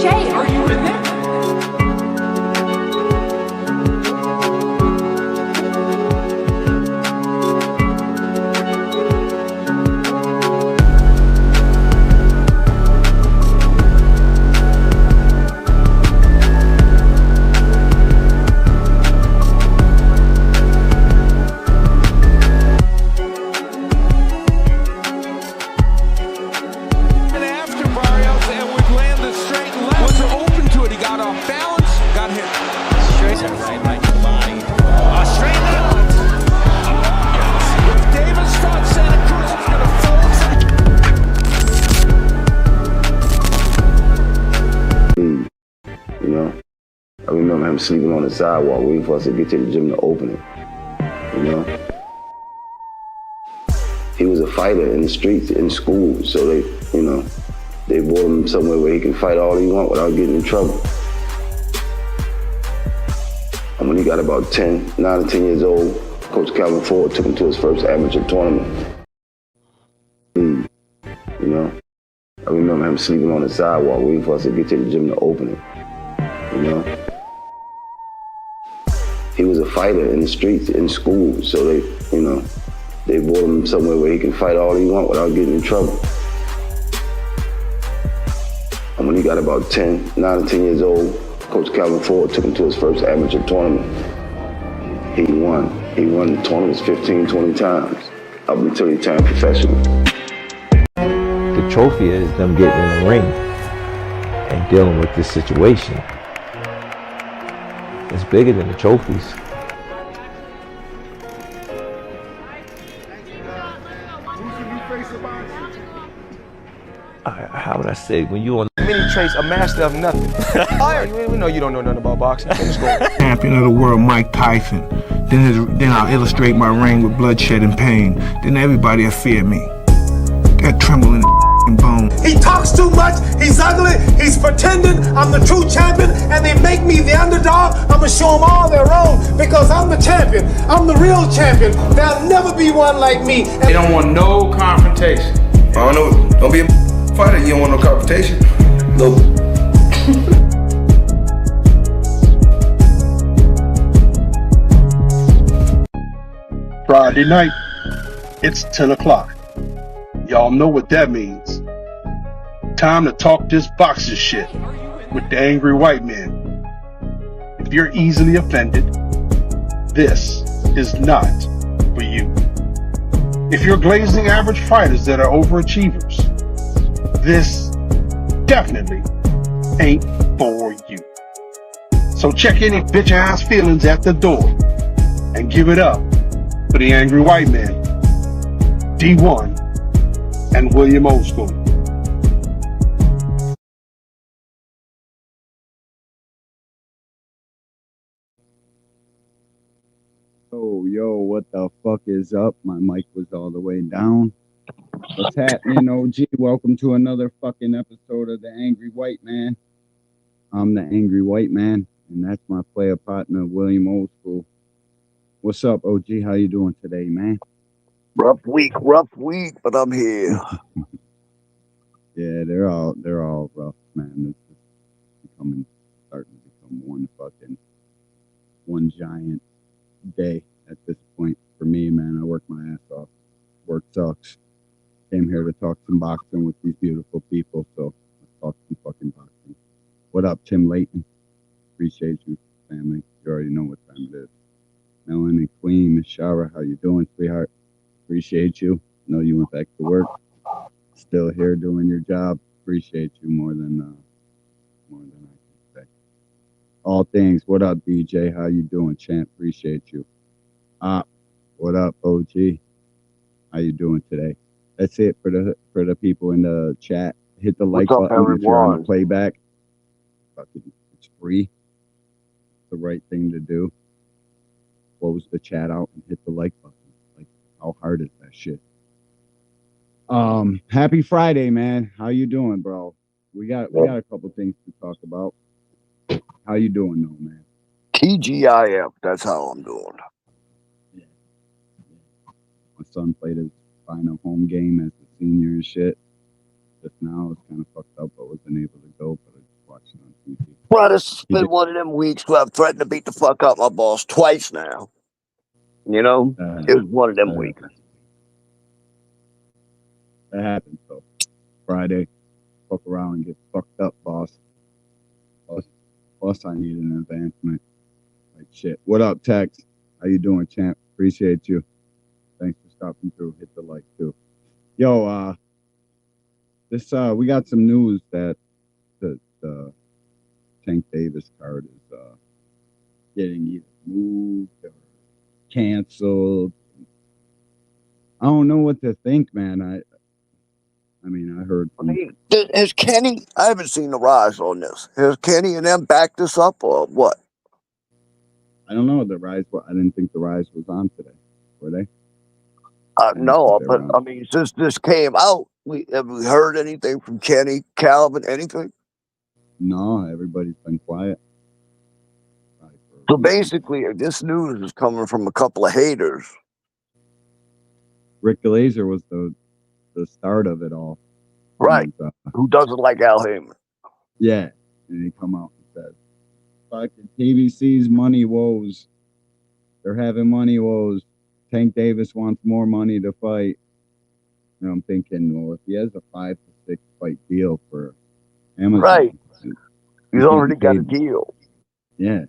Jay, are you in there? You know, I remember him sleeping on the sidewalk waiting for us to get to the gym to open it. You know, he was a fighter in the streets, in school, so they brought him somewhere where he can fight all he want without getting in trouble. And when he got about 9 or 10 years old, Coach Calvin Ford took him to his first amateur tournament. You know, I remember him sleeping on the sidewalk waiting for us to get to the gym to open it. You know, he was a fighter in the streets, in school, so they brought him somewhere where he can fight all he want without getting in trouble. And when he got about 9 or 10 years old, Coach Calvin Ford took him to his first amateur tournament. He won the tournaments 15, 20 times, up until he turned professional. The trophy is them getting in the ring and dealing with this situation. It's bigger than the trophies. How would I say, when you on many traits, a master of nothing. We know you don't know nothing about boxing. Champion of the world, Mike Tyson. Then I'll illustrate my reign with bloodshed and pain. Then everybody will fear me. That tremble in the bone. He talks too much, he's ugly, he's pretending I'm the true champion, and they make me the underdog. I'm gonna show them all they're wrong, because I'm the champion. I'm the real champion. There'll never be one like me. They don't want no confrontation. I don't know, don't be a fighter, you don't want no confrontation. No. Friday night, it's 10 o'clock. Y'all know what that means. Time to talk this boxing shit with the Angry White Man. If you're easily offended, this is not for you. If you're glazing average fighters that are overachievers, this definitely ain't for you. So check any bitch ass feelings at the door and give it up for the Angry White Man, D1, and William Oldskool. Yo, what the fuck is up? My mic was all the way down. What's happening, OG? Welcome to another fucking episode of The Angry White Man. I'm The Angry White Man, and that's my player partner, William Oldskool. What's up, OG? How you doing today, man? Rough week, but I'm here. Yeah, they're all rough, man. It's just starting to become one giant day at this point for me, man. I work my ass off. Work sucks. Came here to talk some boxing with these beautiful people, so let's talk some fucking boxing. What up, Tim Layton? Appreciate you, family. You already know what time it is. Melanie Queen, Miss Shara, how you doing, sweetheart? Appreciate you. Know you went back to work. Still here doing your job. Appreciate you more than I can say. All things. What up, DJ? How you doing, champ? Appreciate you. What up, OG? How you doing today? That's it for the people in the chat. Hit the like button if you're on the playback. It's free. It's the right thing to do. Close the chat out and hit the like button. Like, how hard is that shit? Happy Friday, man. How you doing, bro? We got a couple things to talk about. How you doing, though, man? TGIF. That's how I'm doing. Yeah. My son played his final home game as a senior and shit. Just now, it's kind of fucked up. I wasn't able to go, but I just watched the Well, this has He been did. one of them weeks where I've threatened to beat the fuck out my boss twice now. You know, it was one of them weeks. That happened. So Friday, fuck around and get fucked up, boss. Plus, I need an advancement. Like shit. What up, Tex? How you doing, champ? Appreciate you. Thanks for stopping through. Hit the like too. Yo, we got some news that the Tank Davis card is getting either moved or canceled. I don't know what to think, man. I mean, I heard. Has Kenny? I haven't seen the rise on this. Has Kenny and them backed this up or what? I don't know. The rise. I didn't think the rise was on today. Were they? No, but I mean, since this came out, have we heard anything from Kenny, Calvin, anything? No, everybody's been quiet. So basically, this news is coming from a couple of haters. Rick Glazer was the start of it all. Right. Who doesn't like Al Heyman? Yeah. And he come out and said, fucking TBC's money woes. They're having money woes. Tank Davis wants more money to fight. And I'm thinking, well, if he has a 5 to 6 fight deal for Amazon. Right. He's already got a deal. Yeah.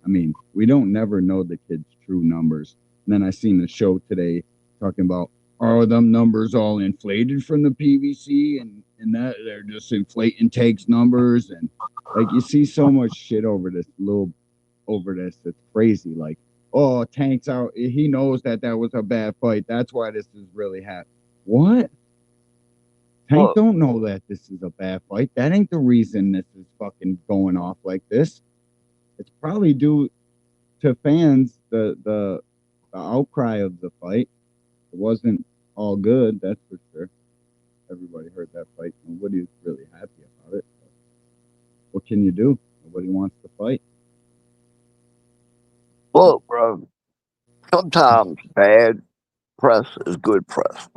I mean, we don't never know the kid's true numbers. And then I seen the show today talking about, are them numbers all inflated from the PBC and that they're just inflating Tank's numbers? And like, you see so much shit over this. It's crazy. Like, oh, Tank's out. He knows that was a bad fight. That's why this is really happening. What? Tank don't know that this is a bad fight. That ain't the reason this is fucking going off like this. It's probably due to fans, the outcry of the fight. It wasn't all good, that's for sure. Everybody heard that fight. Nobody was really happy about it. But what can you do? Nobody wants to fight. Look, bro, sometimes bad press is good press.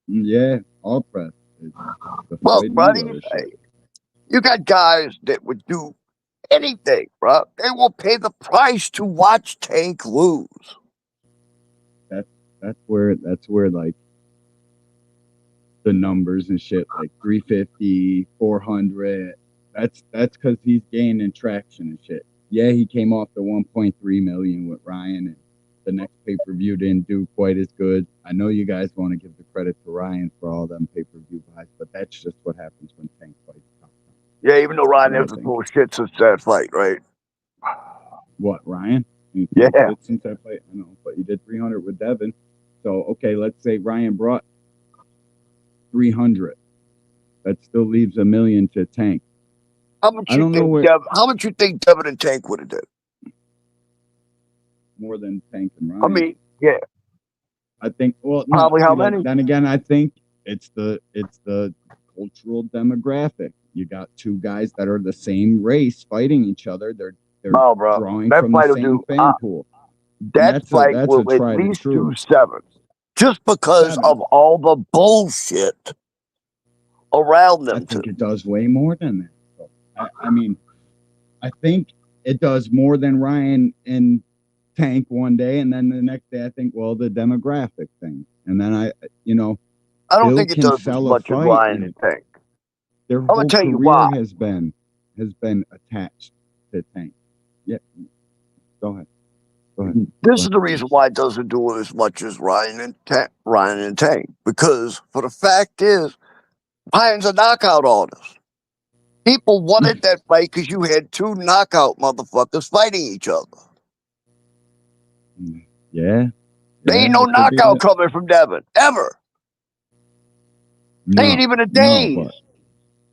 Yeah, all press. Well, buddy, you got guys that would do anything, bro. They will pay the price to watch Tank lose. That's where like the numbers and shit, like 350, 400. That's because he's gaining traction and shit. Yeah, he came off the 1.3 million with Ryan, and the next pay-per-view didn't do quite as good. I know you guys want to give the credit to Ryan for all them pay-per-view buys, but that's just what happens when Tank fights. Yeah, even though Ryan hasn't pulled shit since that fight, right? What, Ryan? Yeah. Since that fight, I know, but he did 300 with Devin. So, okay, let's say Ryan brought 300. That still leaves $1 million to Tank. How much you think Devin and Tank would have did? More than Tank and Ryan. I mean, yeah. I think, well, probably how many? Then again, I think it's the cultural demographic. You got two guys that are the same race fighting each other. They're drawing from the same fan pool. That fight will at least do 7. Just because of all the bullshit around them. I think it does way more than that. So, I mean, I think it does more than Ryan and Tank one day, and then the next day I think, well, the demographic thing. And then I don't think it does as much as Ryan and Tank. Their whole career has been attached to Tank. Yeah. Go ahead. This is the reason why it doesn't do as much as Ryan and Tank. Because for the fact is, Ryan's a knockout artist. People wanted that fight because you had 2 knockout motherfuckers fighting each other. Yeah. There ain't no knockout coming from Devin, ever. Ain't even a day. No,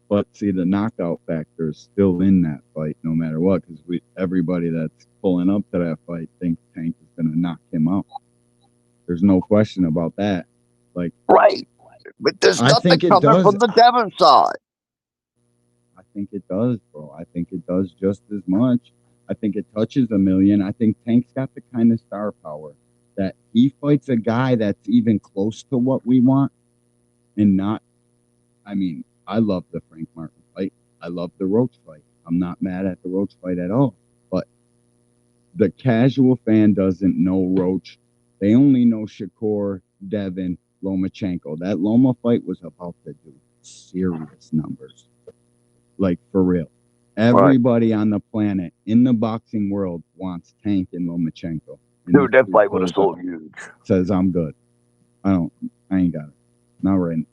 but see, the knockout factor is still in that fight, no matter what, because everybody that's pulling up to that fight thinks Tank is going to knock him out. There's no question about that. Like, right, but there's nothing coming from the Devin side. I think it does, bro. I think it does just as much. I think it touches $1 million. I think Tank's got the kind of star power that he fights a guy that's even close to what we want, and not. I mean, I love the Frank Martin fight. I love the Roach fight. I'm not mad at the Roach fight at all. But the casual fan doesn't know Roach. They only know Shakur, Devin, Lomachenko. That Loma fight was about to do serious numbers. Like, for real. Everybody on the planet, in the boxing world, wants Tank and Lomachenko. And Dude, that fight would have so sold huge. says I'm good. I ain't got it. Not right now.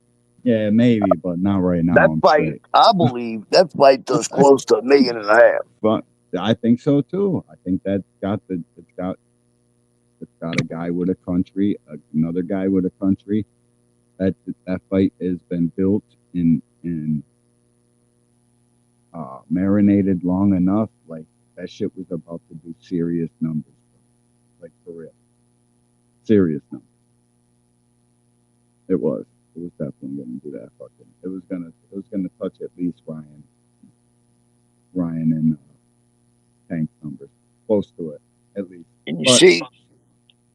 Yeah, maybe, but not right now. That I'm fight, straight. I believe, that fight does close to $1.5 million. But I think so too. I think that's got it's got a guy with a country, another guy with a country. That fight has been built and marinated long enough. Like, that shit was about to do serious numbers. Like, for real. Serious numbers. It was definitely gonna do that fucking. It was gonna touch at least Ryan and Tank's numbers. Close to it, at least. And you see,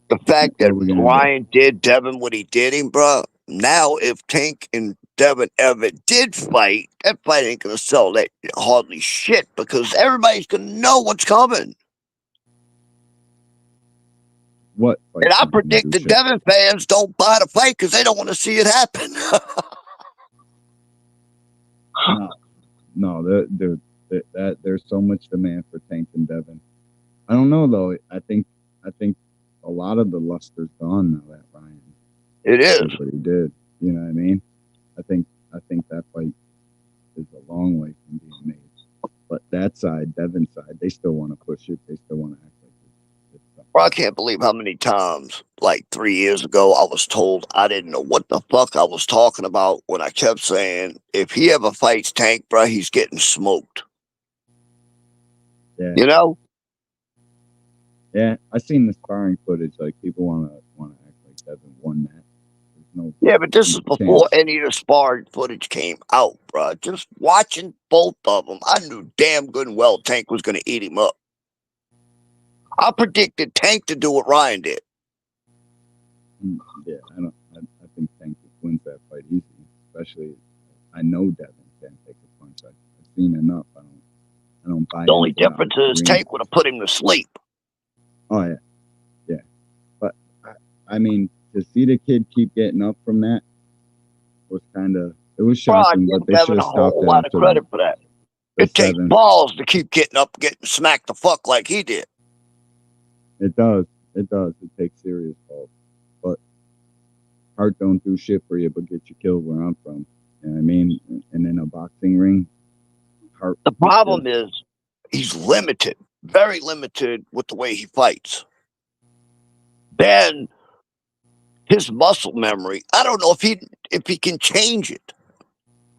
the fact that Ryan did Devin what he did him, bro. Now, if Tank and Devin ever did fight, that fight ain't gonna sell that hardly shit because everybody's gonna know what's coming. What? And I predict the Devin fans don't buy the fight because they don't want to see it happen. No, there's so much demand for Tank and Devin. I don't know though. I think a lot of the luster's gone now that Ryan. It is what he did. You know what I mean? I think that fight is a long way from being made. But that side, Devin's side, they still want to push it. They still want to act like it's something. Bro, I can't believe how many times, like 3 years ago, I was told I didn't know what the fuck I was talking about when I kept saying, if he ever fights Tank, bro, he's getting smoked. Yeah. You know? Yeah, I seen the sparring footage. Like, people want to act like Devin won that. Yeah, but this is before any of the sparring footage came out, bro. Just watching both of them, I knew damn good and well Tank was going to eat him up. I predicted Tank to do what Ryan did. Yeah, I think Tank wins that fight easy. Especially, I know Devin can't take a punch. I've seen enough. I don't buy. The only difference is Tank would have put him to sleep. Oh yeah. But I mean, to see the kid keep getting up from that was it was shocking. Bro, I but give they Devin should a have stopped whole it lot of after credit for that. It takes 7th. balls to keep getting up, getting smacked the fuck like he did. It does. It takes serious balls. But heart don't do shit for you, but get you killed where I'm from. You know what I mean? And in a boxing ring, heart. The problem is he's limited, very limited with the way he fights. Then his muscle memory, I don't know if he can change it.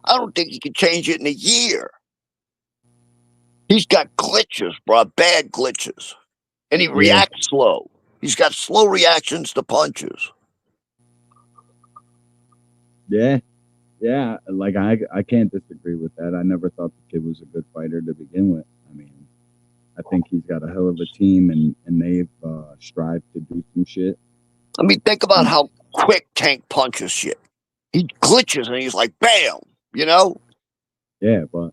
I don't think he can change it in a year. He's got glitches, bro, bad glitches. And he reacts slow. He's got slow reactions to punches. Yeah. Like, I can't disagree with that. I never thought the kid was a good fighter to begin with. I mean, I think he's got a hell of a team, and they've strived to do some shit. I mean, think about how quick Tank punches shit. He glitches and he's like, bam, you know? Yeah, but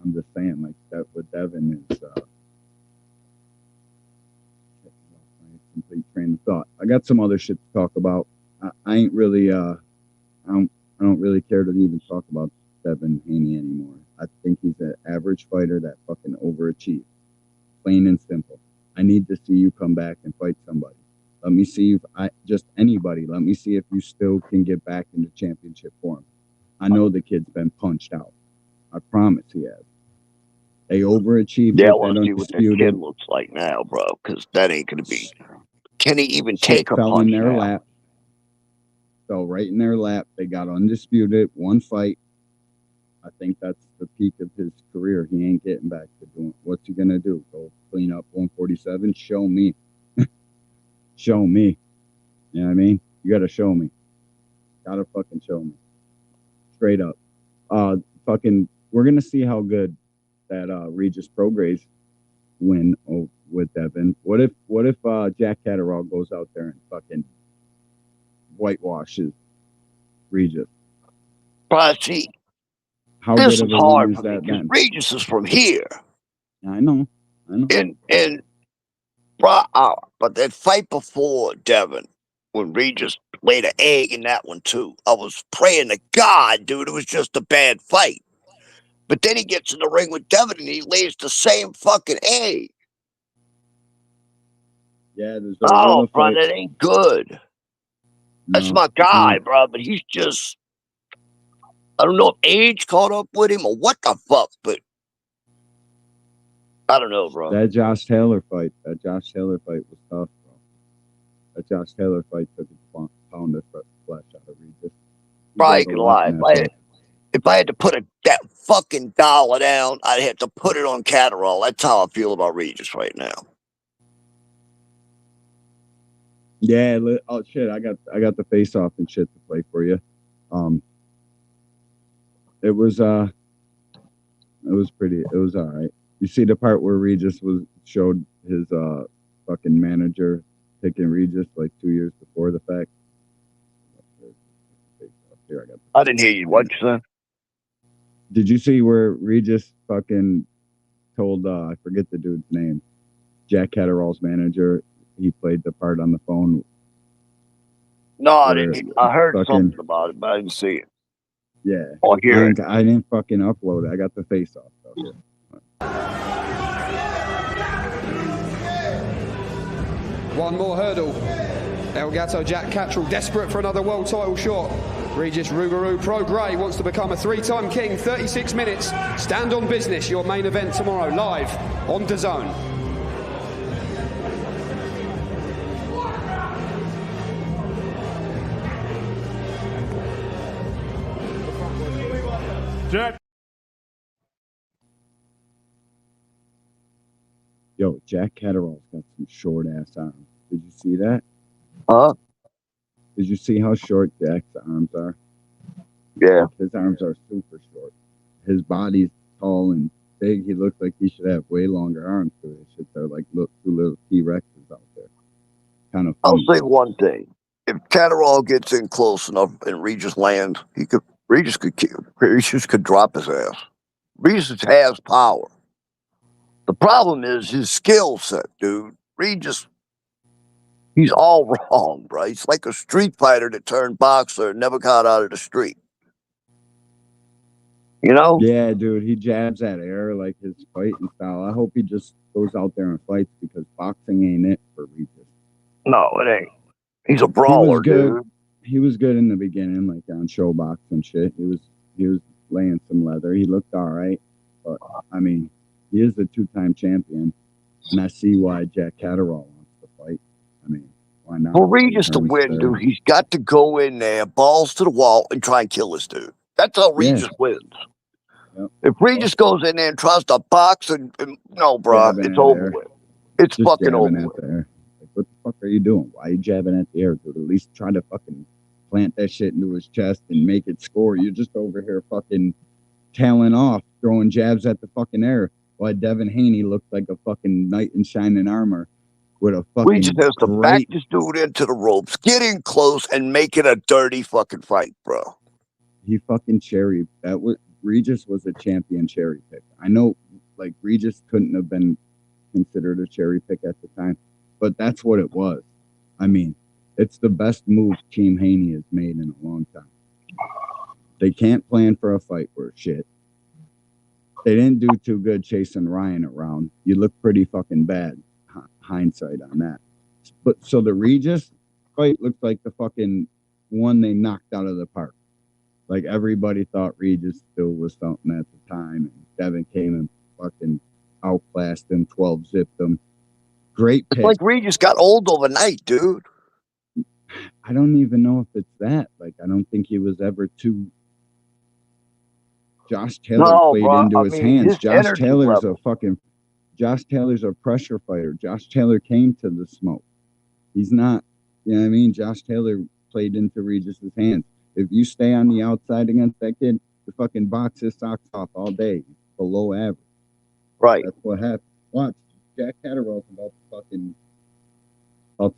I'm just saying, like, that with Devin is complete train of thought. I got some other shit to talk about. I ain't really I don't really care to even talk about Devin Haney anymore. I think he's an average fighter that fucking overachieved. Plain and simple. I need to see you come back and fight somebody. Let me see if anybody. Let me see if you still can get back into championship form. I know the kid's been punched out. I promise he has. They overachieved. Yeah, I want to see what that kid looks like now, bro, because that ain't going to be. Can he even take a punch in their now? lap? Fell right in their lap. They got undisputed. One fight. I think that's the peak of his career. He ain't getting back to doing. What's he gonna do? Go clean up 147? Show me. Show me. You know what I mean? You gotta show me. Gotta fucking show me. Straight up. We're gonna see how good that Regis Prograis win with Devin. What if Jack Catterall goes out there and fucking whitewashes Regis? But see, how This good is of a win hard is for me that because then? Regis is from here. I know. And but that fight before Devin, when Regis laid an egg in that one too, I was praying to God, dude, it was just a bad fight. But then he gets in the ring with Devin and he lays the same fucking egg. Yeah, there's Oh, bro, that ain't good. That's my guy, bro, but he's just, I don't know if age caught up with him or what the fuck, but I don't know, bro. That Josh Taylor fight was tough, bro. That Josh Taylor fight took a pound of flesh out of Regis. Bro, I ain't gonna lie. If I had to put that fucking dollar down, I'd have to put it on Catterall. That's how I feel about Regis right now. Yeah, oh shit, I got the face off and shit to play for you. It was all right. You see the part where Regis showed his fucking manager picking Regis like 2 years before the fact. Here, I didn't hear you. What you said? Did you see where Regis fucking told I forget the dude's name, Jack Catterall's manager? He played the part on the phone. No, I didn't. I heard something about it, but I didn't see it. Yeah. Or hear it. I didn't fucking upload it. I got the face off though. Here. One more hurdle. El Gato Jack Catterall desperate for another world title shot. Regis Rougarou Pro Grey wants to become a 3-time king. 36 minutes. Stand on business. Your main event tomorrow live on DAZN. Jack. Yo, Jack Catterall's got some short ass arms. Did you see that? Did you see how short Jack's arms are? Yeah. His arms are super short. His body's tall and big. He looks like he should have way longer arms to it. Shit, they're like two little T-Rexes out there. Kind of funny. I'll say one thing. If Catterall gets in close enough and Regis lands, Regis could drop his ass. Regis has power. The problem is his skill set, dude. Regis, he's all wrong, bro. He's like a street fighter that turned boxer and never got out of the street. You know? Yeah, dude. He jabs at air like his fighting style. I hope he just goes out there and fights because boxing ain't it for Regis. No, it ain't. He's a brawler, dude. He was good in the beginning, like on Showbox and shit. He was laying some leather. He looked all right, but I mean, he is a 2-time champion, and I see why Jack Catterall wants to fight. I mean, why not? For Regis to win, dude, he's got to go in there, balls to the wall, and try and kill this dude. That's how Regis wins. Yep. If Regis goes in there and tries to box, and no, bro, it's over with. It's just fucking over with. Like, what the fuck are you doing? Why are you jabbing at the air, dude? At least try to fucking plant that shit into his chest and make it score. You're just over here fucking tailing off, throwing jabs at the fucking air. While Devin Haney looked like a fucking knight in shining armor with a fucking Regis has to back this dude into the ropes, get in close, and make it a dirty fucking fight, bro. He fucking Regis was a champion cherry pick. I know, like, Regis couldn't have been considered a cherry pick at the time, but that's what it was. I mean, it's the best move Team Haney has made in a long time. They can't plan for a fight worth shit. They didn't do too good chasing Ryan around. You look pretty fucking bad, hindsight on that. But so the Regis fight looked like the fucking one they knocked out of the park. Like, everybody thought Regis still was something at the time, and Devin came and fucking outclassed him, 12-zipped him. Great pick. It's like Regis got old overnight, dude. I don't even know if it's that. Like, I don't think he was ever too... Josh Taylor played into his hands. Josh Taylor's a pressure fighter. Josh Taylor came to the smoke. He's not, you know what I mean? Josh Taylor played into Regis's hands. If you stay on the outside against that kid, the fucking box his socks off all day. Below average. Right. That's what happened. Watch. Jack Catterall's about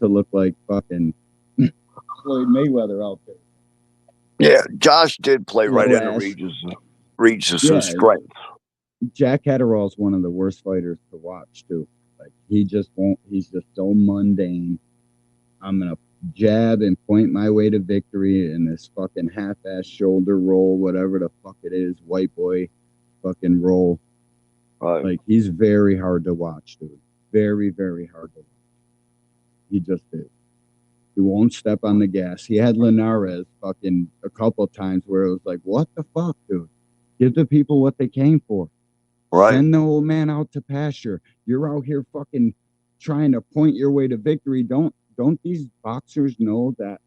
to look like fucking Floyd Mayweather out there. Yeah, Josh did play right into Regis. Regis' strength. Jack Catterall's one of the worst fighters to watch too. Like he just won't. He's just so mundane. I'm gonna jab and point my way to victory in this fucking half-ass shoulder roll, whatever the fuck it is, white boy, fucking roll. Right. Like he's very hard to watch, dude. Very, very hard to watch. He just is. He won't step on the gas. He had Linares fucking a couple times where it was like, what the fuck, dude? Give the people what they came for. Right. Send the old man out to pasture. You're out here fucking trying to point your way to victory. Don't these boxers know that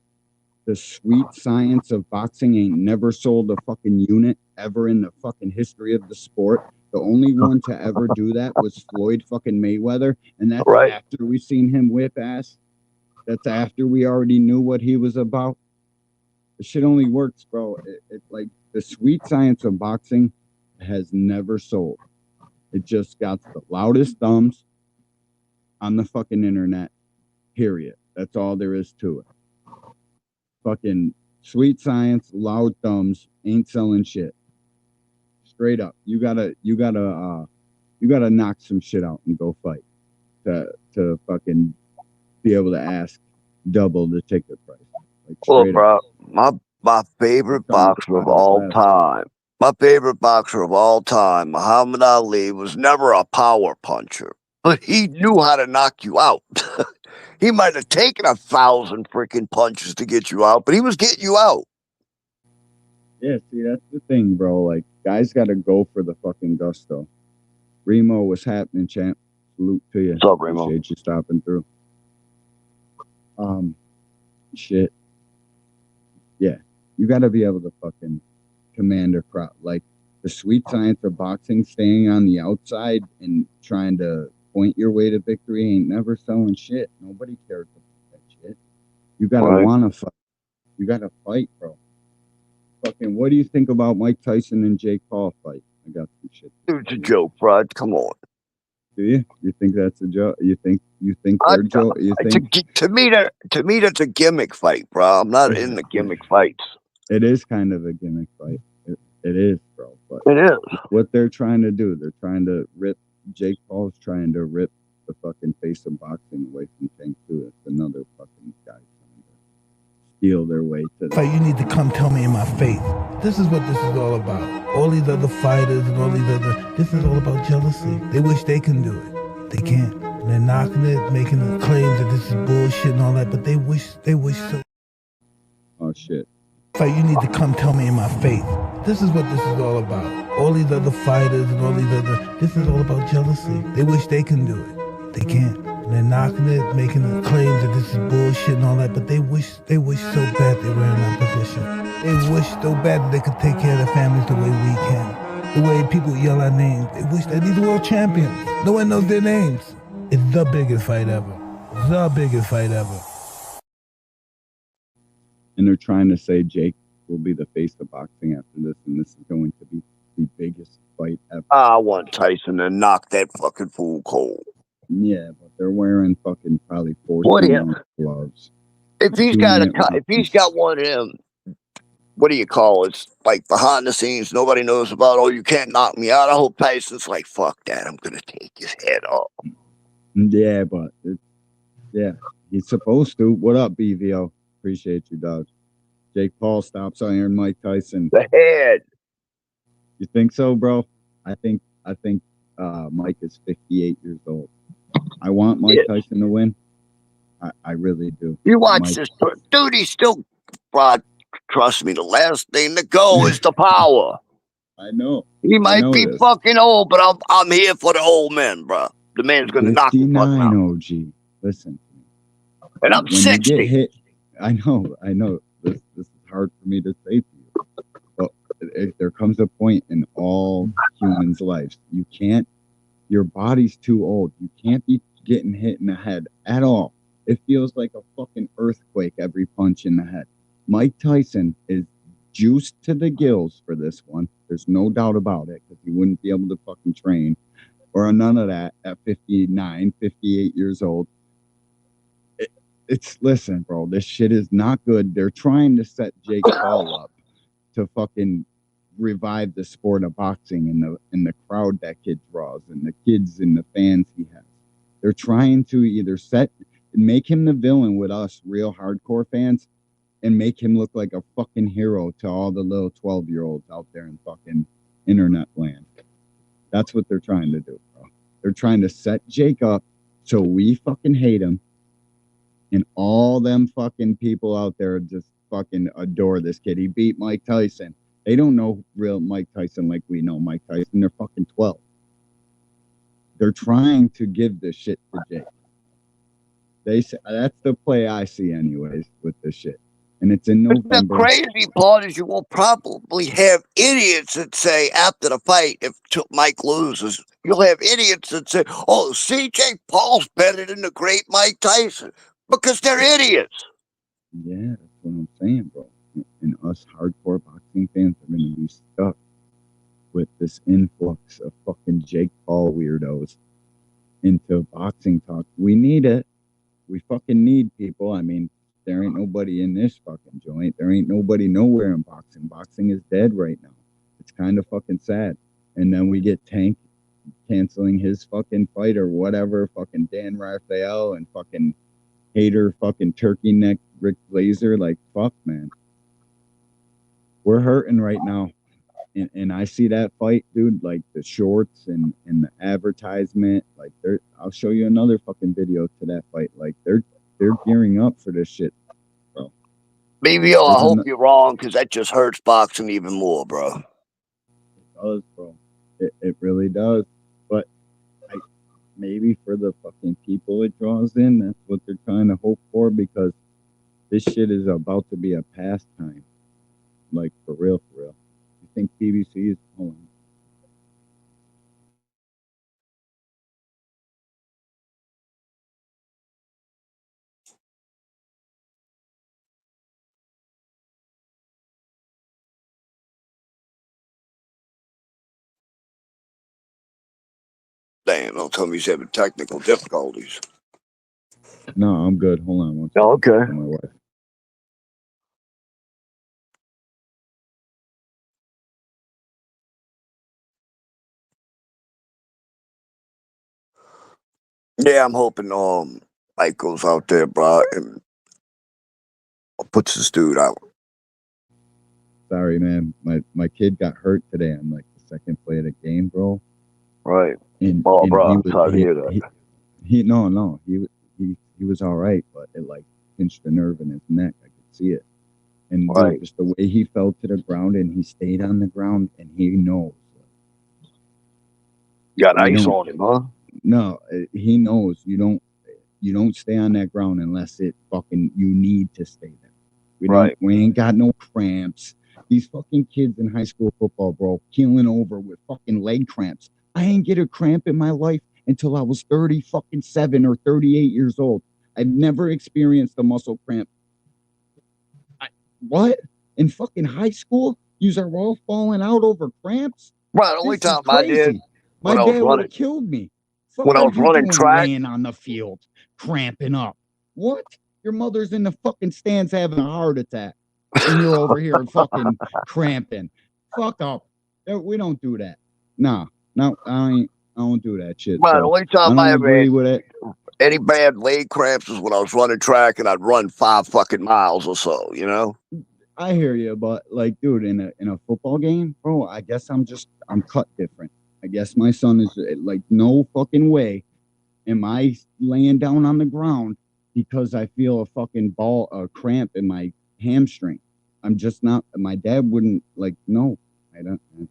the sweet science of boxing ain't never sold a fucking unit ever in the fucking history of the sport? The only one to ever do that was Floyd fucking Mayweather, and that's after we seen him whip ass. That's after we already knew what he was about. The shit only works, bro. It like the sweet science of boxing has never sold. It just got the loudest thumbs on the fucking internet. Period. That's all there is to it. Fucking sweet science, loud thumbs, ain't selling shit. Straight up. You gotta knock some shit out and go fight to fucking be able to ask double the ticket price. Like, well, bro, my favorite boxer of all time. My favorite boxer of all time, Muhammad Ali, was never a power puncher, but he knew how to knock you out. He might have taken 1,000 freaking punches to get you out, but he was getting you out. Yeah, see, that's the thing, bro. Like, guys got to go for the fucking gusto. Remo, what's happening, champ? Salute to you. What's up, Remo? Appreciate you stopping through. Shit. Yeah, you got to be able to fucking command a crowd. Like, the sweet science of boxing, staying on the outside and trying to point your way to victory ain't never selling shit. Nobody cares about that shit. You got to want to fight. You got to fight, bro. Fucking, what do you think about Mike Tyson and Jake Paul fight? I got some shit. It's a joke, bro. Come on. Do you? You think that's a joke? You think they're joke? You think? To me, that's a gimmick fight, bro. I'm not in the gimmick fights. It is kind of a gimmick fight. It is, bro. But it is. What they're trying to do, they're trying to rip. Jake Paul's trying to rip the fucking face of boxing away from Tank too. It's another fucking guy trying to steal their way to. Fight, you need to come tell me in my face. This is what this is all about. All these other fighters and all these other. This is all about jealousy. They wish they can do it. They can't. And they're knocking it, making the claims that this is bullshit and all that. But they wish so. Oh shit. Fight, you need to come tell me in my face. This is what this is all about. All these other fighters and all these other. This is all about jealousy. They wish they can do it. They can't. And they're knocking it, making the claims that this is bullshit and all that. But they wish so bad they were in that position. They wish so bad that they could take care of their families the way we can. The way people yell our names. They wish that these world champions. No one knows their names. It's the biggest fight ever. The biggest fight ever. And they're trying to say Jake will be the face of boxing after this, and this is going to be the biggest fight ever. I want Tyson to knock that fucking fool cold. Yeah, but they're wearing fucking probably 14 gloves. If he's got one of them, what do you call it? Like behind the scenes, nobody knows about. Oh, you can't knock me out. I hope Tyson's like, fuck that. I'm gonna take his head off. Yeah, but he's supposed to. What up, BVO? Appreciate you, dog. Jake Paul stops Iron Mike Tyson. The head. You think so, bro? I think Mike is 58 years old. I want Mike Tyson to win. I really do. You watch this, dude. He's still, bro. Trust me. The last thing to go is the power. I know. He might be fucking old, but I'm here for the old men, bro. The man's gonna knock him out. 59 OG. Listen to me. And I'm 60. I know. This is hard for me to say to you. But there comes a point in all humans' lives. Your body's too old. You can't be getting hit in the head at all. It feels like a fucking earthquake every punch in the head. Mike Tyson is juiced to the gills for this one. There's no doubt about it, because he wouldn't be able to fucking train or none of that at 59, 58 years old. Listen, bro, this shit is not good. They're trying to set Jake Paul up to fucking revive the sport of boxing and the crowd that kid draws and the kids and the fans he has. They're trying to either make him the villain with us real hardcore fans and make him look like a fucking hero to all the little 12-year-olds out there in fucking internet land. That's what they're trying to do, bro. They're trying to set Jake up so we fucking hate him, and all them fucking people out there just fucking adore this kid. He beat Mike Tyson. They don't know real Mike Tyson like we know Mike Tyson. They're fucking 12. They're trying to give this shit to Jake. They say that's the play I see anyways with this shit. And it's in November. The crazy part is you will probably have idiots that say after the fight, if Mike loses, you'll have idiots that say, oh, CJ Paul's better than the great Mike Tyson. Because they're idiots. Yeah, that's what I'm saying, bro. And us hardcore boxing fans are going to be stuck with this influx of fucking Jake Paul weirdos into boxing talk. We need it. We fucking need people. I mean, there ain't nobody in this fucking joint. There ain't nobody nowhere in boxing. Boxing is dead right now. It's kind of fucking sad. And then we get Tank canceling his fucking fight or whatever. Fucking Dan Rafael and fucking hater fucking turkey neck Rick Blazer. Like, fuck, man. We're hurting right now. And I see that fight, dude, like the shorts and the advertisement. Like, I'll show you another fucking video to that fight. Like, they're gearing up for this shit, bro. Maybe I hope you're wrong, because that just hurts boxing even more, bro. It does, bro. It really does. But maybe for the fucking people it draws in, that's what they're trying to hope for, because this shit is about to be a pastime. Like, for real, for real. You think BBC is pulling? Damn, don't tell me he's having technical difficulties. No, I'm good. Hold on one second. Oh, okay. My wife. Yeah, I'm hoping Mike goes out there, bro, and puts this dude out. Sorry, man. My kid got hurt today on like the second play of the game, bro. Right. And bro, I'm sorry to hear that. He was all right, but it like pinched the nerve in his neck. I could see it. And right. Just the way he fell to the ground, and he stayed on the ground, and he knows. Got ice on him, huh? No, he knows you don't stay on that ground unless it fucking you need to stay there. We ain't got no cramps. These fucking kids in high school football, bro, keeling over with fucking leg cramps. I ain't get a cramp in my life until I was 37 or 38 years old. I've never experienced a muscle cramp. What? In fucking high school? Yous are all falling out over cramps? Right, the only time I did. My dad would have killed me. When I was running track, laying on the field, cramping up. What? Your mother's in the fucking stands having a heart attack, and you're over here fucking cramping. Fuck up. We don't do that. No, I don't do that shit. Right, the only time I ever agree with it. Any bad leg cramps was when I was running track and I'd run 5 fucking miles or so, you know? I hear you, but like, dude, in a football game, bro, I guess I'm cut different. I guess my son is like, no fucking way am I laying down on the ground because I feel a fucking cramp in my hamstring. I'm just not. My dad wouldn't like. No, I don't we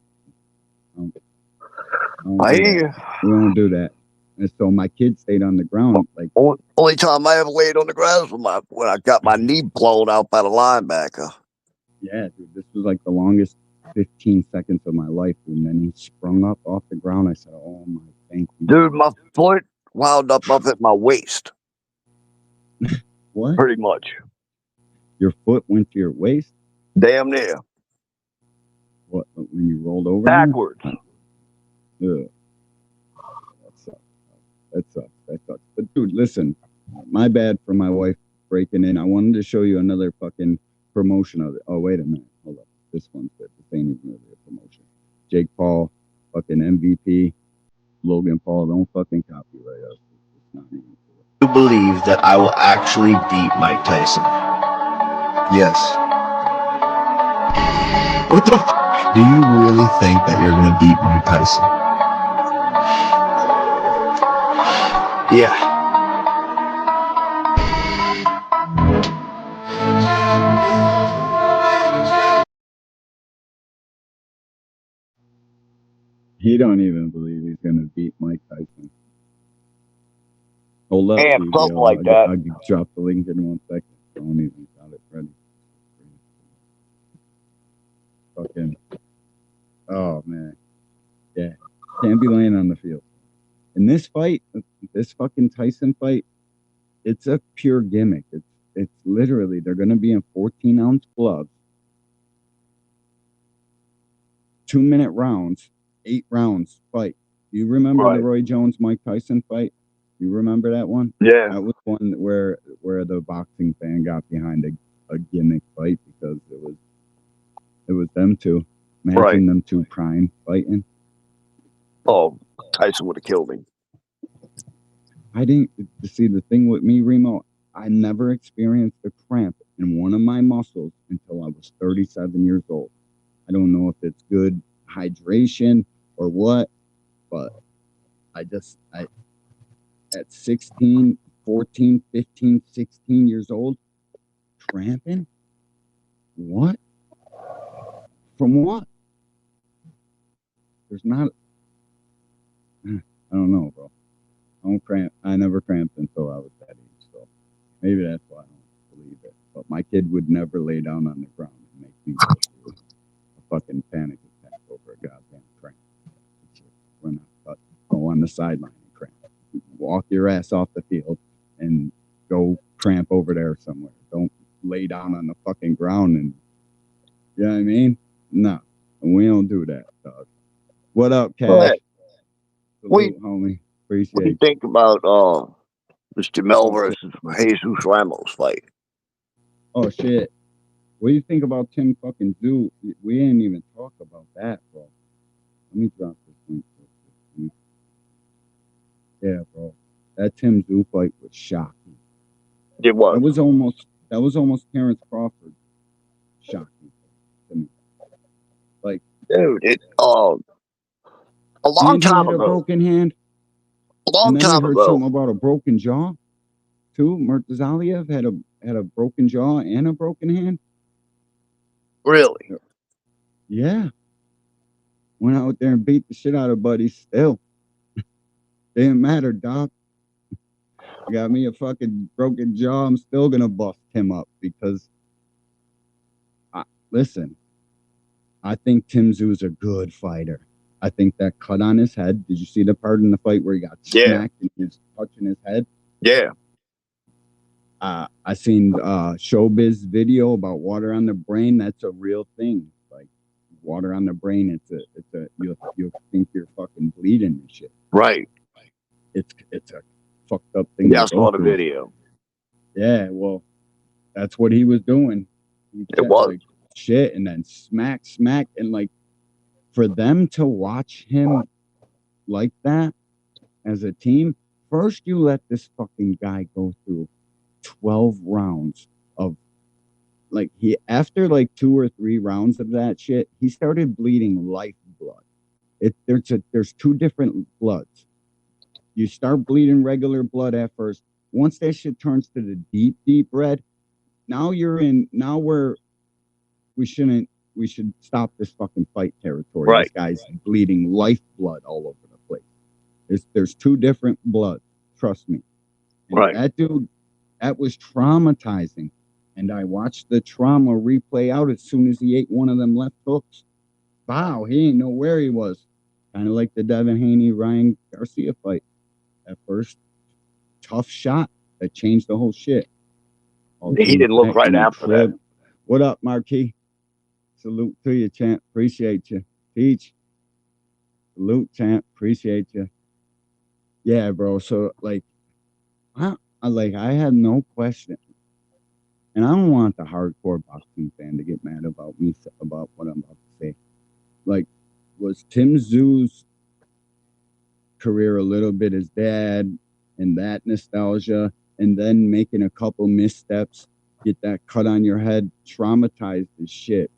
don't do that. And so my kid stayed on the ground. Like, only time I ever laid on the ground was when I got my knee blown out by the linebacker. Yeah, dude, this was like the longest 15 seconds of my life. And then he sprung up off the ground. I said, oh my, thank you. Dude, my foot wound up at my waist. What? Pretty much. Your foot went to your waist? Damn near. What, when you rolled over? Backwards. Yeah. That sucks. But dude, listen, my bad for my wife breaking in. I wanted to show you another fucking promotion of it. Oh, wait a minute. Hold up. This one's good. This ain't even really a Jake Paul, fucking MVP, Logan Paul, don't fucking copyright us. It's not even cool. You believe that I will actually beat Mike Tyson? Yes. What the f? Do you really think that you're gonna beat Mike Tyson? Yeah. He don't even believe he's gonna beat Mike Tyson. Hold up, Yeah, dude, something yo, like that. I'll drop the link in 1 second. I don't even got it ready. Fucking, oh man, yeah, can't be laying on the field. In this fight, this fucking Tyson fight, it's a pure gimmick. It's literally they're gonna be in 14-ounce gloves, 2-minute rounds. 8 rounds fight. You remember the Roy Jones Mike Tyson fight? You remember that one? Yeah. That was one where the boxing fan got behind a gimmick fight because it was them two. Imagine them two prime fighting. Oh, Tyson would have killed him. I didn't see the thing with me, Remo. I never experienced a cramp in one of my muscles until I was 37 years old. I don't know if it's good hydration or what, but at 16, 14, 15, 16 years old, cramping? What? From what? There's not, I don't know, bro. I don't cramp. I never cramped until I was that age, so maybe that's why I don't believe it. But my kid would never lay down on the ground and make me go through a fucking panic attack over a goddamn cramp. We're not go on the sideline and cramp. Walk your ass off the field and go cramp over there somewhere. Don't lay down on the fucking ground and, you know what I mean? No, we don't do that, dog. What up, Cash? Salute, homie. Appreciate What do you think about this Jamel versus Jesus Ramos fight? Oh shit. What do you think about Tim fucking Zoo? We didn't even talk about that, bro. Let me drop this link. Yeah, bro. That Tim Zoo fight was shocking. It was. That was almost Terrence Crawford. Shocking to me. Like, dude, a long time ago. A broken hand. A long time ago. Something about a broken jaw. Too. Murtazaliev had a broken jaw and a broken hand. Really? Yeah. Went out there and beat the shit out of Buddy still. Didn't matter, Doc. Got me a fucking broken jaw. I'm still gonna bust him up because listen, I think Tim Zoo's a good fighter. I think that cut on his head. Did you see the part in the fight where he got smacked and he was touching his head? Yeah. I seen Showbiz video about water on the brain. That's a real thing. Like water on the brain. It's a you'll think you're fucking bleeding and shit. Right. It's a fucked up thing. Yeah, I saw the video. Yeah, well, that's what he was doing. It was like, shit, and then smack, and like for them to watch him like that as a team. First, you let this fucking guy go through 12 rounds of like after like 2 or 3 rounds of that shit, he started bleeding lifeblood. There's 2 different bloods. You start bleeding regular blood at first. Once that shit turns to the deep red, now we should stop this fucking fight territory. Right. This guy's bleeding lifeblood all over the place. There's 2 different bloods. Trust me. And right. That dude, that was traumatizing. And I watched the trauma replay out as soon as he ate one of them left hooks. Wow, he didn't know where he was. Kind of like the Devin Haney, Ryan Garcia fight. That first tough shot that changed the whole shit. He didn't look right after that. What up, Marquis? Salute to you, champ. Appreciate you. Peach. Salute, champ. Appreciate you. Yeah, bro. So, like, I had no question. And I don't want the hardcore boxing fan to get mad about me, about what I'm about to say. Like, was Tim Tszú's career a little bit his dad and that nostalgia, and then making a couple missteps, get that cut on your head, traumatized as shit.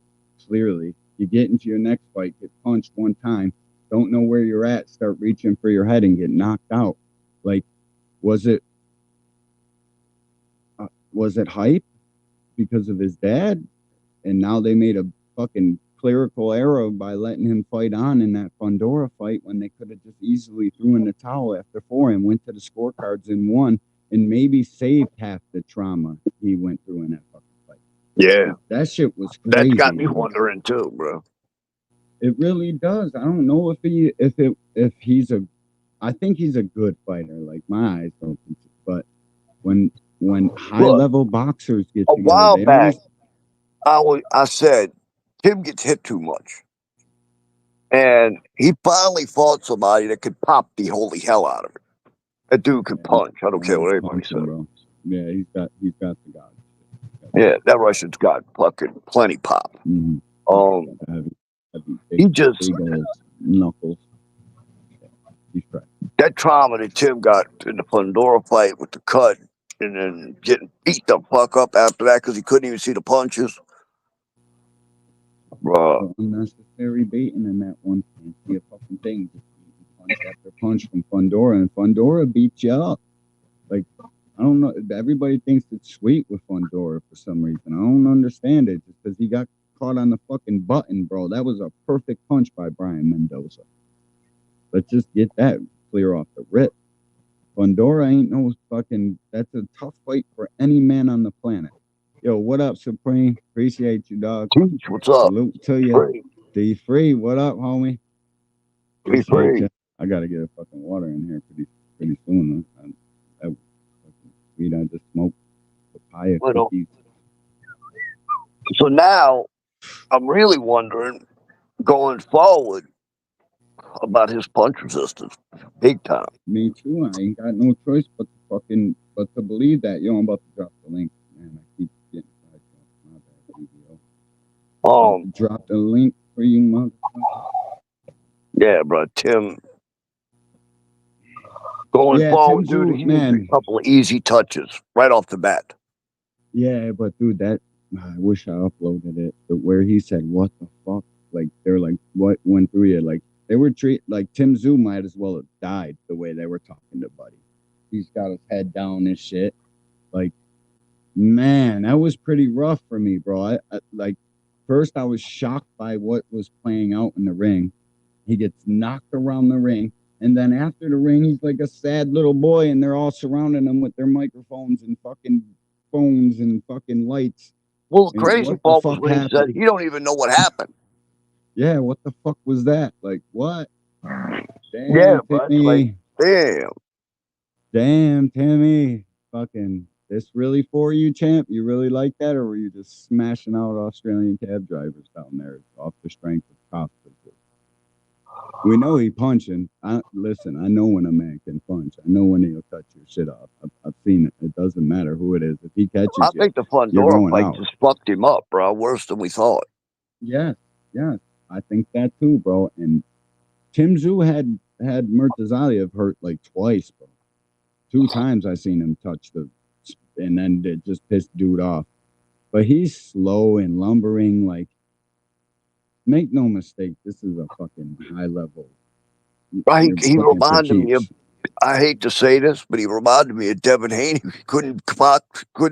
Clearly, you get into your next fight, get punched one time, don't know where you're at, start reaching for your head and get knocked out. Like, was it hype because of his dad? And now they made a fucking clerical error by letting him fight on in that Fundora fight when they could have just easily threw in the towel after 4 and went to the scorecards and won and maybe saved half the trauma he went through in that fucking fight. Yeah. That shit was crazy. That got me wondering too, bro. It really does. I don't know if he's a I think he's a good fighter. Like, my eyes don't, but when high level boxers get together, a while back, I said Tim gets hit too much, and he finally fought somebody that could pop the holy hell out of it. That dude can punch. I don't care what anybody says. Yeah, he's got the guy. Yeah, that Russian's got fucking plenty pop. Mm-hmm. He just knuckles. He's right. That trauma that Tim got in the Fundora fight with the cut, and then getting beat the fuck up after that because he couldn't even see the punches. Bro. Unnecessary baiting in that one. Can't see a fucking thing. Just punch after punch from Fundora, and Fundora beats you up. Like, I don't know. Everybody thinks it's sweet with Fundora for some reason. I don't understand it. Just because he got caught on the fucking button, bro. That was a perfect punch by Brian Mendoza. Let's just get that clear off the rip. Fundora ain't no fucking... That's a tough fight for any man on the planet. Yo, what up, Supreme? Appreciate you, dog. Teach, what's up? Salute to you. D-Free, what up, homie? D-Free. I gotta get a fucking water in here pretty soon. That fucking sweet. I just smoked papaya cookies. So now, I'm really wondering, going forward, about his punch resistance, big time. Me too. I ain't got no choice but to believe that. Yo, I'm about to drop the link, man. I keep getting my bad video. Drop the link for you, motherfucker. Yeah, bro, Tim. Going forward, dude, he needs a couple of easy touches right off the bat. Yeah, but dude, I wish I uploaded it. But where he said, "What the fuck?" Like, they're like, "What went through you?" Like, they were like Tim Tszú might as well have died the way they were talking to Buddy. He's got his head down and shit. Like, man, that was pretty rough for me, bro. Like, first I was shocked by what was playing out in the ring. He gets knocked around the ring, and then after the ring, he's like a sad little boy, and they're all surrounding him with their microphones and fucking phones and fucking lights. Well, the crazy part was when he said he don't even know what happened. Yeah, what the fuck was that? Like, what? Damn, yeah, Timmy. Like, damn, Timmy. Fucking, this really for you, champ? You really like that, or were you just smashing out Australian cab drivers down there off the strength of cops? We know he punching. Listen, I know when a man can punch. I know when he'll cut your shit off. I've seen it. It doesn't matter who it is. If he catches you, I think the Fundora fight just fucked him up, bro. Worse than we thought. Yes. I think that too, bro. And Tim Tszú had Murtazaliev hurt like twice, bro. 2 times I seen him touch and then it just pissed dude off. But he's slow and lumbering. Like, make no mistake, this is a fucking high level. He reminded me of, I hate to say this, but he reminded me of Devin Haney. He couldn't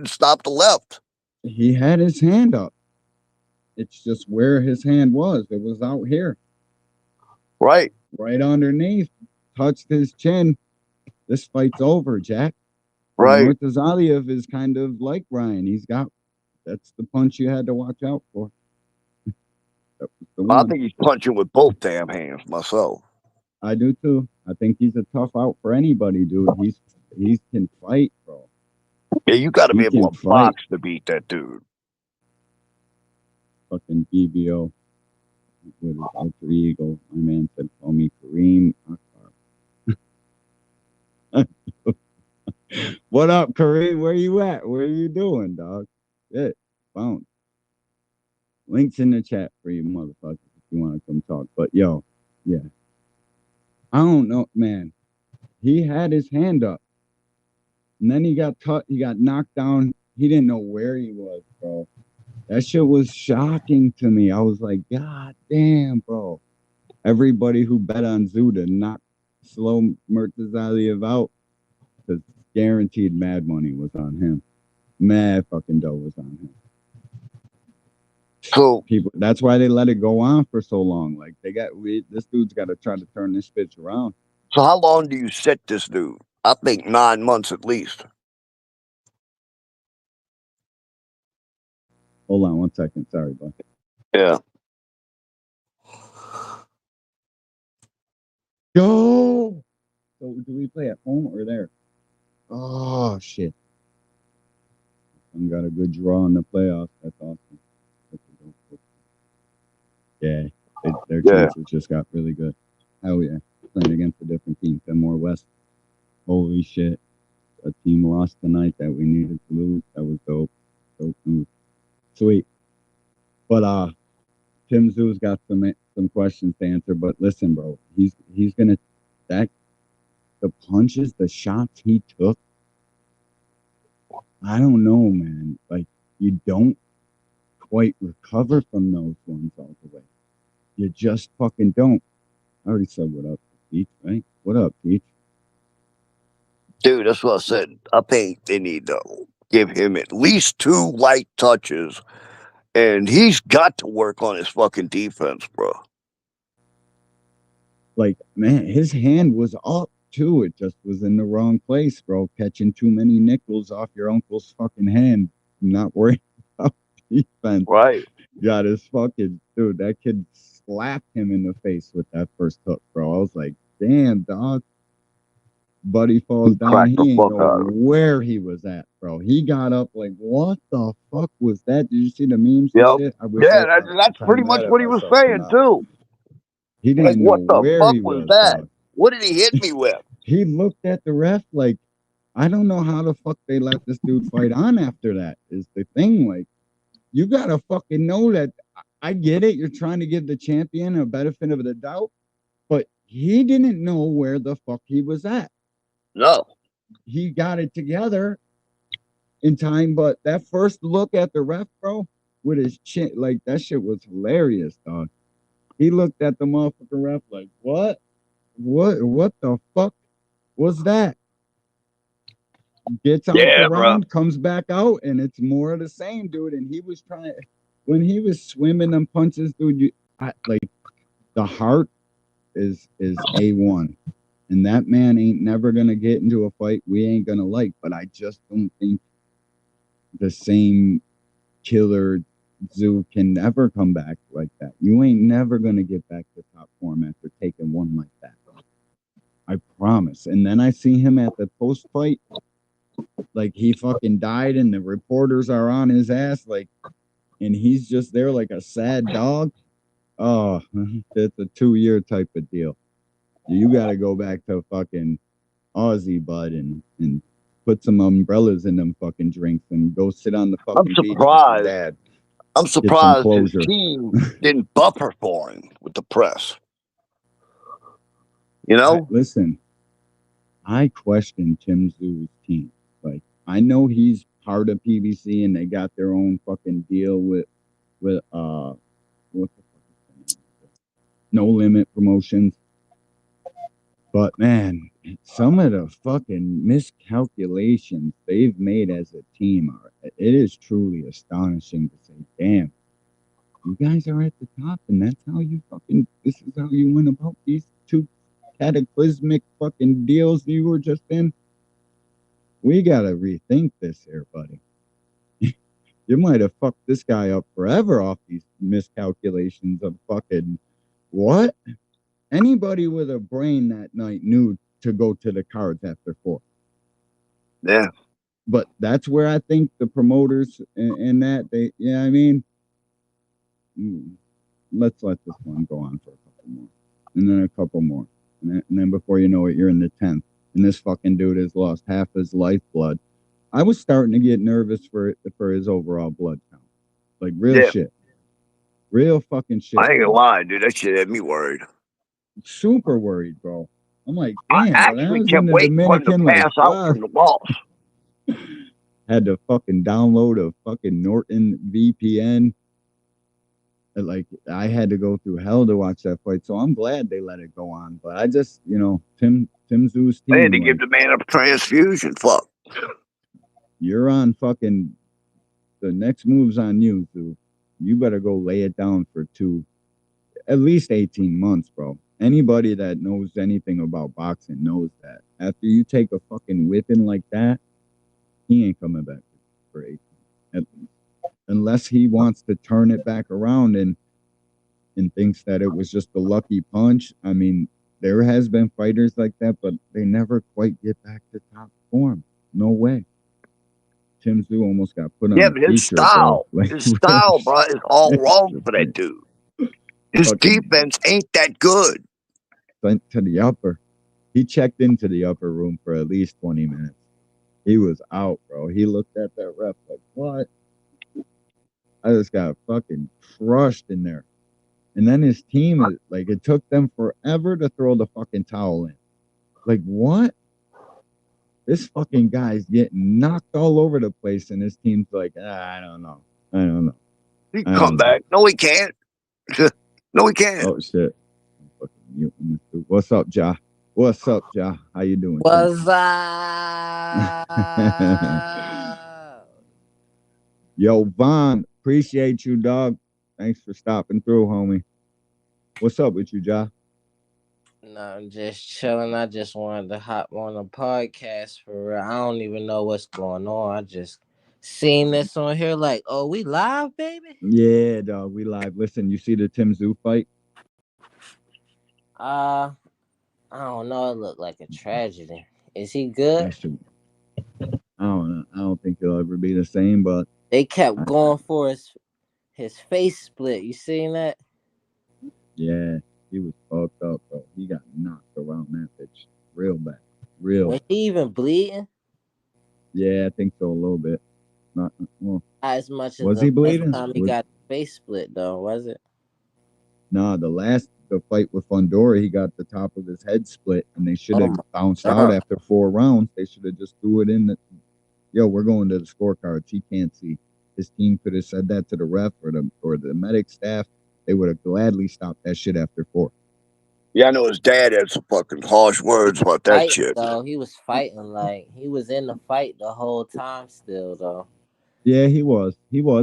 stop the left. He had his hand up. It's just where his hand was. It was out here. Right underneath. Touched his chin. This fight's over, Jack. Right. Murtazaliev is kind of like Ryan. That's the punch you had to watch out for. I think he's punching with both damn hands myself. I do too. I think he's a tough out for anybody, dude. He can fight, bro. Yeah, you got to be able to box to beat that dude. Fucking BBO with his alter ego. My man said, "Call me Kareem Akbar." What up, Kareem? Where you at? What are you doing, dog? Shit, bounce. Links in the chat for you motherfuckers if you want to come talk. But yo, Yeah. I don't know, man. He had his hand up. And then he got knocked down. He didn't know where he was, bro. That shit was shocking to me. I was like, God damn, bro. Everybody who bet on Zoo to knock slow Murtazaliev out, because guaranteed mad money was on him. Mad fucking dough was on him. So people, that's why they let it go on for so long. Like this dude's got to try to turn this bitch around. So how long do you set this dude? I think 9 months at least. Hold on 1 second. Sorry, bud. Yeah. Go. So do we play at home or there? Oh shit! I got a good draw in the playoffs. That's awesome. Yeah, their chances just got really good. Hell yeah, playing against a different team, Kenmore West. Holy shit! A team lost tonight that we needed to lose. That was dope. Dope news. Sweet. But Tim Zoo's got some questions to answer. But listen, bro, he's gonna the punches, the shots he took. I don't know, man. Like, you don't quite recover from those ones all the way. You just fucking don't. I already said what up, Peach, right? What up, Peach? Dude, that's what I said. I think they need to give him at least 2 light touches, and he's got to work on his fucking defense, bro. Like, man, his hand was up too. It just was in the wrong place, bro. Catching too many nickels off your uncle's fucking hand. Not worrying about defense. Right. Got his fucking dude. That kid slapped him in the face with that first hook, bro. I was like, damn, dog. Buddy falls down. He ain't know where he was at, bro. He got up like, what the fuck was that? Did you see the memes and shit? Yeah, that's pretty much what he was saying too. He didn't know where he was. That? What did he hit me with? He looked at the ref like, I don't know how the fuck they let this dude fight on after that, is the thing. Like, you gotta fucking know that. I get it. You're trying to give the champion a benefit of the doubt, but he didn't know where the fuck he was at. No. He got it together in time, but that first look at the ref, bro, with his chin, like, that shit was hilarious, dog. He looked at the motherfucking ref like, what the fuck was that? Gets out the round, comes back out, and it's more of the same, dude. And he was trying, when he was swimming them punches, dude, like, the heart is A1. And that man ain't never gonna get into a fight we ain't gonna like. But I just don't think the same killer Zoo can never come back like that. You ain't never gonna get back to top form after taking one like that. I promise. And then I see him at the post fight, like he fucking died, and the reporters are on his ass, like, and he's just there like a sad dog. Oh, it's a 2-year type of deal. You got to go back to fucking Aussie, bud, and put some umbrellas in them fucking drinks and go sit on the fucking beach with your dad. I'm surprised his team didn't buffer for him with the press. You know? Listen, I question Tim Zoo's team. Like, I know he's part of PBC and they got their own fucking deal with what the fuck is that? No Limit Promotions. But man, some of the fucking miscalculations they've made as a team it is truly astonishing to say, damn, you guys are at the top, and that's how you fucking, this is how you went about these 2 cataclysmic fucking deals you were just in. We gotta rethink this here, buddy. You might have fucked this guy up forever off these miscalculations of fucking what? Anybody with a brain that night knew to go to the cards after 4. Yeah. But that's where I think the promoters and that, they, yeah, I mean, let's let this one go on for a couple more. And then a couple more. And then before you know it, you're in the 10th. And this fucking dude has lost half his lifeblood. I was starting to get nervous for his overall blood count. Like, real shit. Real fucking shit. I ain't gonna lie, dude. That shit had me worried. super worried, bro. I'm like, I damn, when I actually was kept in the waiting for him to Dominican, like, pass out from the loss. had to fucking download a fucking Norton VPN. Like, I had to go through hell to watch that fight, so I'm glad they let it go on. But I just, you know, Tim Tszju's team. They had to like, give the man a transfusion. Fuck. You're on fucking. The next move's on you, Tszyu. You better go lay it down for at least 18 months, bro. Anybody that knows anything about boxing knows that. After you take a fucking whipping like that, he ain't coming back for 18. At least. Unless he wants to turn it back around and thinks that it was just a lucky punch. I mean, there has been fighters like that, but they never quite get back to top form. No way. Tim Tszyu almost got put on Yeah, a but his t-shirt, style, bro. Like, his style, bro, is all wrong for that dude. His defense ain't that good. Went to the upper. He checked into the upper room for at least 20 minutes. He was out, bro. He looked at that ref like, what? I just got fucking crushed in there. And then his team, like, it took them forever to throw the fucking towel in. Like, what? This fucking guy's getting knocked all over the place, and his team's like, I don't know. He can come back. No, he can't. No, he can't. Oh, shit. I'm fucking muting this dude. What's up, Ja? What's up, Ja? How you doing? What's up? Yo, Vaughn, appreciate you, dog. Thanks for stopping through, homie. What's up with you, Ja? No, I'm just chilling. I just wanted to hop on a podcast for real. I don't even know what's going on. I just seen this on here like, oh, we live, baby? Yeah, dog, we live. Listen, you see the Tim Tszyu fight? I don't know. It looked like a tragedy. Is he good? I don't know. I don't think he'll ever be the same, but they kept going for his face split. You seen that? Yeah, he was fucked up, bro. He got knocked around that bitch real bad. Real. Was he even bleeding? Yeah, I think so, a little bit. Not well. Not as much as was he bleeding? Time he got the face split though, was it? Nah, the fight with Fundora, he got the top of his head split, and they should have bounced out after 4 rounds. They should have just threw it in. Yo, we're going to the scorecards. He can't see. His team could have said that to the ref or the medic staff. They would have gladly stopped that shit after 4. Yeah, I know his dad had some fucking harsh words about that shit. Though he was fighting, like he was in the fight the whole time still though. Yeah, he was,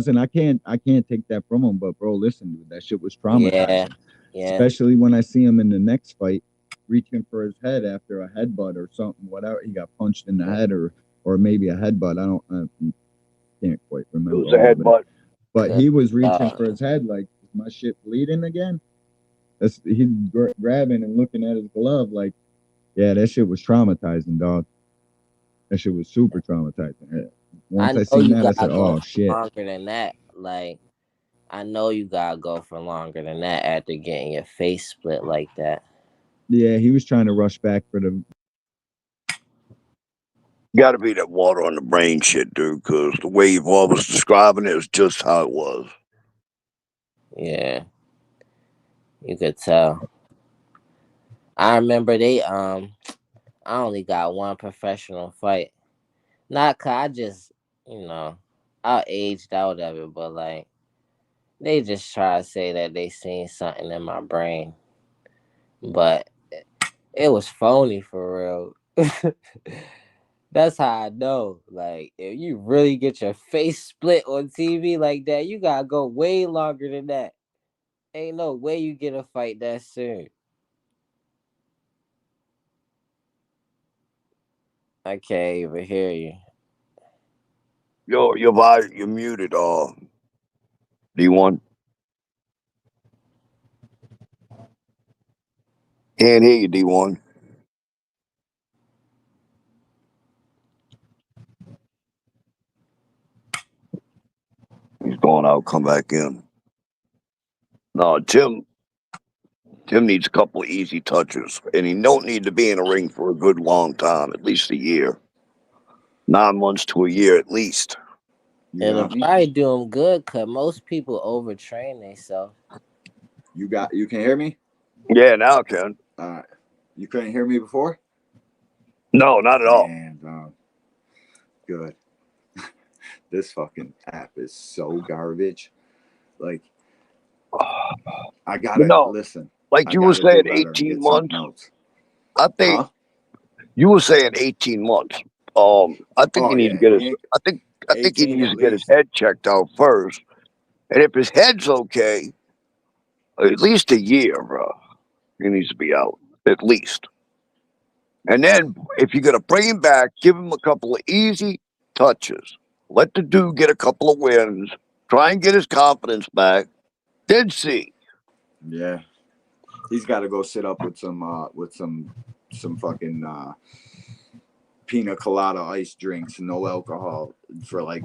and I can't take that from him. But bro, listen, dude, that shit was traumatizing. Yeah. Especially when I see him in the next fight, reaching for his head after a headbutt or something. Whatever, he got punched in the head or maybe a headbutt. I can't quite remember. It was a headbutt. But he was reaching for his head, like, is my shit bleeding again? He's grabbing and looking at his glove, like, yeah, that shit was traumatizing, dog. That shit was super traumatizing. Once I seen that, I said, oh, shit. Longer than that. Like, I know you gotta go for longer than that after getting your face split like that. Yeah, he was trying to rush back for the... Gotta be that water on the brain shit, dude, because the way you've always describing it is just how it was. Yeah. You could tell. I remember I only got one professional fight. Not cause I just, I aged out of it, but like they just try to say that they seen something in my brain. But it was phony for real. That's how I know. Like, if you really get your face split on TV like that, you gotta go way longer than that. Ain't no way you get a fight that soon. I can't even hear you. You're muted, D1. Can't hear you, D1. He's going out, come back in. No, Tim needs a couple of easy touches, and he don't need to be in a ring for a good long time, at least a year. 9 months to a year at least. It'll probably do him good because most people overtrain themselves. You can hear me? Yeah, now I can. You couldn't hear me before? No, not at all. Man, good. This fucking app is so garbage. Like, I gotta listen. Like you were saying, 18 months. I think you were saying 18 months. I think he needs to get his. I think he needs to get his head checked out first, and if his head's okay, at least a year, bro. He needs to be out at least. And then if you're gonna bring him back, give him a couple of easy touches. Let the dude get a couple of wins. Try and get his confidence back. Then see. Yeah, he's got to go sit up with some fucking pina colada ice drinks, no alcohol for like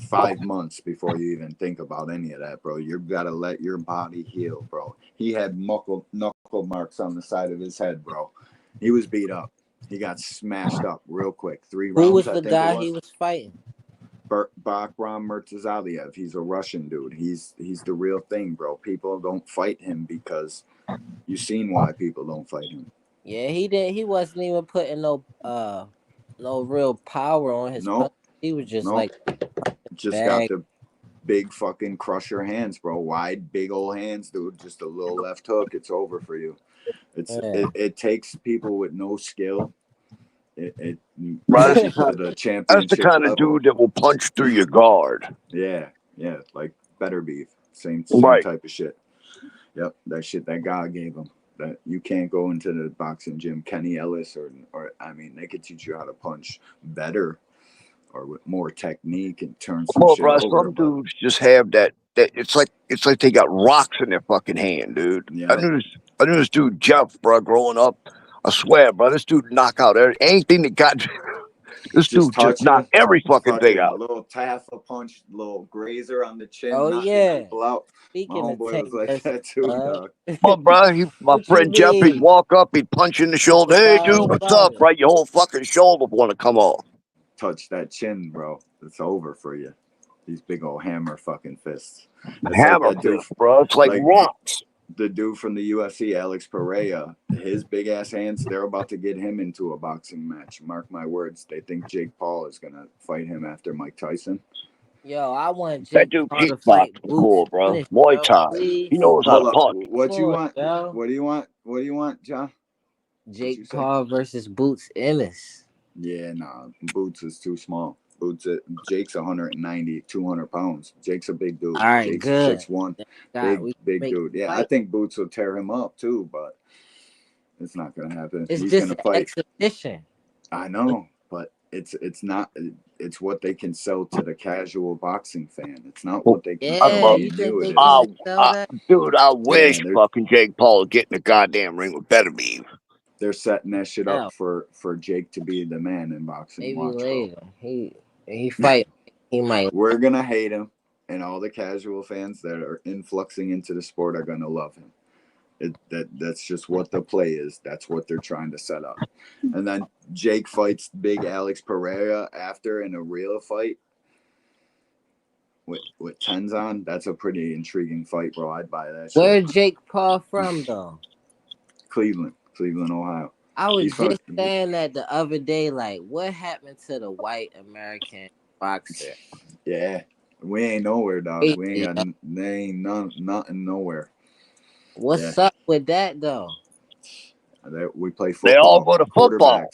5 months before you even think about any of that, bro. You've got to let your body heal, bro. He had knuckle marks on the side of his head, bro. He was beat up. He got smashed up real quick. 3 rounds. Who was the guy he was fighting? Bakram Murtazaliev. He's a Russian dude. He's the real thing, bro. People don't fight him because you've seen why people don't fight him. Yeah, he wasn't even putting no real power on his punch. He was just got the big fucking crusher hands, bro. Wide, big old hands, dude. Just a little left hook. It's over for you. It takes people with no skill. That's the kind of dude that will punch through your guard. Yeah, like Better Beef, same type of shit. Yep, that shit that God gave him. That you can't go into the boxing gym, Kenny Ellis, or I mean, they could teach you how to punch better or with more technique and turn some shit over. Some dudes just have that. It's like they got rocks in their fucking hand, dude. Yeah. I knew this dude Jeff, bro, growing up. I swear, bro, this dude knock out anything that got. This dude just knocked every fucking thing out. A little Taffa punch, little grazer on the chin. Oh yeah. Out. Speaking my homeboy was like that too, dog. Well, bro, my friend Jeff, he'd walk up, he'd punch in the shoulder. Hey, dude, what's up? Right, your whole fucking shoulder want to come off. Touch that chin, bro. It's over for you. These big old hammer fucking fists. Hammer fists, bro. It's like rocks. The dude from the UFC, Alex Pereira, his big ass hands, they're about to get him into a boxing match. Mark my words. They think Jake Paul is going to fight him after Mike Tyson. Yo, I want Jake Paul to fight cool, bro. Muay Thai. He knows how to punch. What you want? What do you want? What do you want, John? Jake Paul versus Boots Ennis. Yeah, nah. Boots is too small. Jake's 190, 200 pounds. Jake's a big dude. All right, Jake's good. 6'1", big dude. Yeah, I think Boots will tear him up too, but it's not gonna happen. It's He's just gonna an fight. exhibition. I know, but it's not. It's what they can sell to the casual boxing fan. It's not what they can sell to you. Dude, I wish fucking Jake Paul would get in the goddamn ring with Better Beef. They're setting that shit up for Jake to be the man in boxing. Maybe Watch, later. He fight. He might. We're gonna hate him, and all the casual fans that are influxing into the sport are gonna love him. That's just what the play is. That's what they're trying to set up. And then Jake fights big Alex Pereira after in a real fight with Tenzan. That's a pretty intriguing fight, bro. I'd buy that. Where's Jake Paul from, though? Cleveland, Ohio. I was just saying that the other day, like, what happened to the white American boxer? Yeah, we ain't nowhere, dog. We ain't got nothing nowhere. What's up with that, though? We play football. They all go to football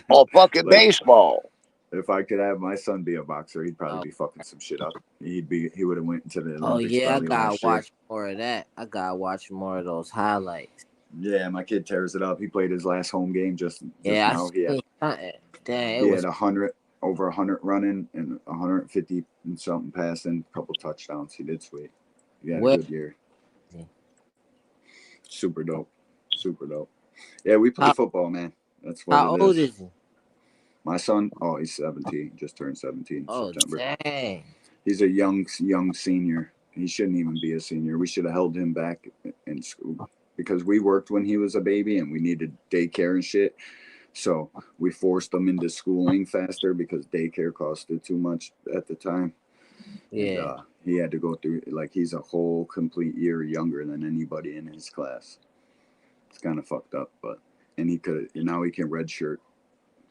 or fucking baseball. If I could have my son be a boxer, he'd probably be fucking some shit up. He would have went into the Olympics. Oh yeah, I gotta watch year. more of that. I gotta watch more of those highlights. Yeah, my kid tears it up. He played his last home game just now. He had 100 over 100 running and 150 and something passing, a couple touchdowns. He did sweet. He had a good year. Super dope. Yeah, we play football, man. That's what how old is he? My son, he's 17. Just turned 17 in September. Dang. He's a young senior. He shouldn't even be a senior. We should have held him back in school because we worked when he was a baby and we needed daycare and shit. So we forced him into schooling faster because daycare costed too much at the time. Yeah. And, he had to go through, like, he's a whole complete year younger than anybody in his class. It's kind of fucked up, but and he could now he can redshirt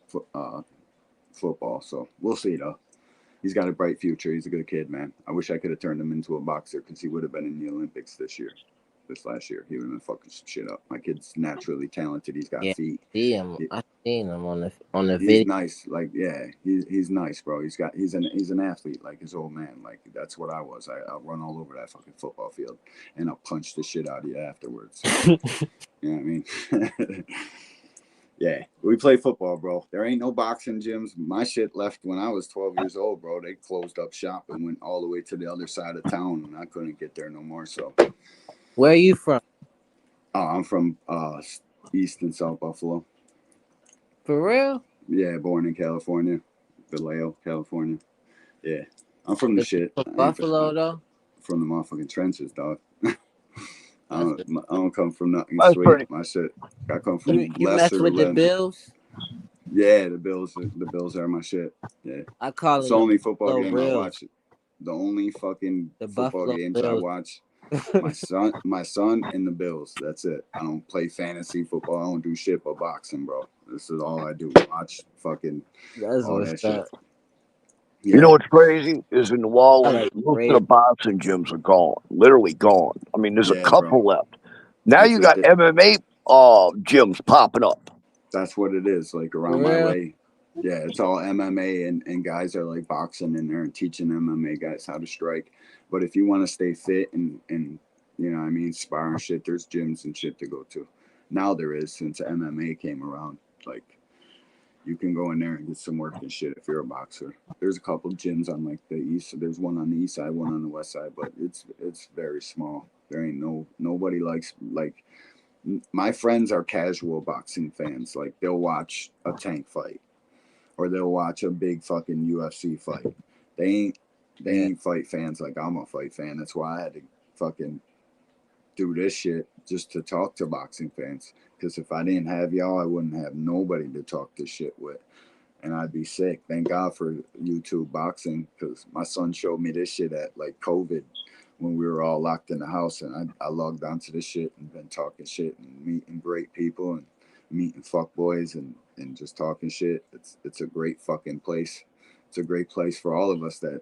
football. So we'll see though. He's got a bright future. He's a good kid, man. I wish I could have turned him into a boxer because he would have been in the Olympics this last year. He would have been fucking some shit up. My kid's naturally talented. He's got feet. I seen him on the He's video. nice. Like, yeah, he's nice, bro. He's an athlete like his old man. Like, that's what I was. I'll run all over that fucking football field and I'll punch the shit out of you afterwards. You know what I mean? Yeah, we play football, bro. There ain't no boxing gyms. My shit left when I was 12 years old, bro. They closed up shop and went all the way to the other side of town, and I couldn't get there no more. So, where are you from? I'm from East and South Buffalo. For real? Yeah, born in California, Vallejo, California. Yeah, I'm from the shit. From Buffalo, though? From the motherfucking trenches, dog. I don't come from nothing sweet. My shit. I come from you mess with the Bills? Yeah, the Bills are my shit. Yeah, I call it's it the only football game real. I watch. The only fucking football Buffalo games Bills. I watch. My son, and the Bills. That's it. I don't play fantasy football. I don't do shit but boxing, bro. This is all I do. Watch fucking all that shit. Yeah. You know what's crazy is in New Orleans, most of the boxing gyms are gone, literally gone. I mean, there's a couple left. Now you got MMA gyms popping up. That's what it is. Like around my way. Yeah, it's all MMA and guys are like boxing in there and teaching MMA guys how to strike. But if you want to stay fit and you know what I mean, spar and shit, there's gyms and shit to go to. Now there is, since MMA came around. Like, you can go in there and get some work and shit if you're a boxer. There's a couple gyms on like the east. There's one on the east side, one on the west side, but it's very small. There ain't nobody likes, like, my friends are casual boxing fans. Like, they'll watch a Tank fight or they'll watch a big fucking UFC fight. They ain't fight fans like I'm a fight fan. That's why I had to fucking do this shit just to talk to boxing fans. Because if I didn't have y'all, I wouldn't have nobody to talk this shit with. And I'd be sick. Thank God for YouTube boxing, because my son showed me this shit at like COVID when we were all locked in the house. And I logged onto this shit and been talking shit and meeting great people and meeting fuckboys and just talking shit. It's a great fucking place. It's a great place for all of us that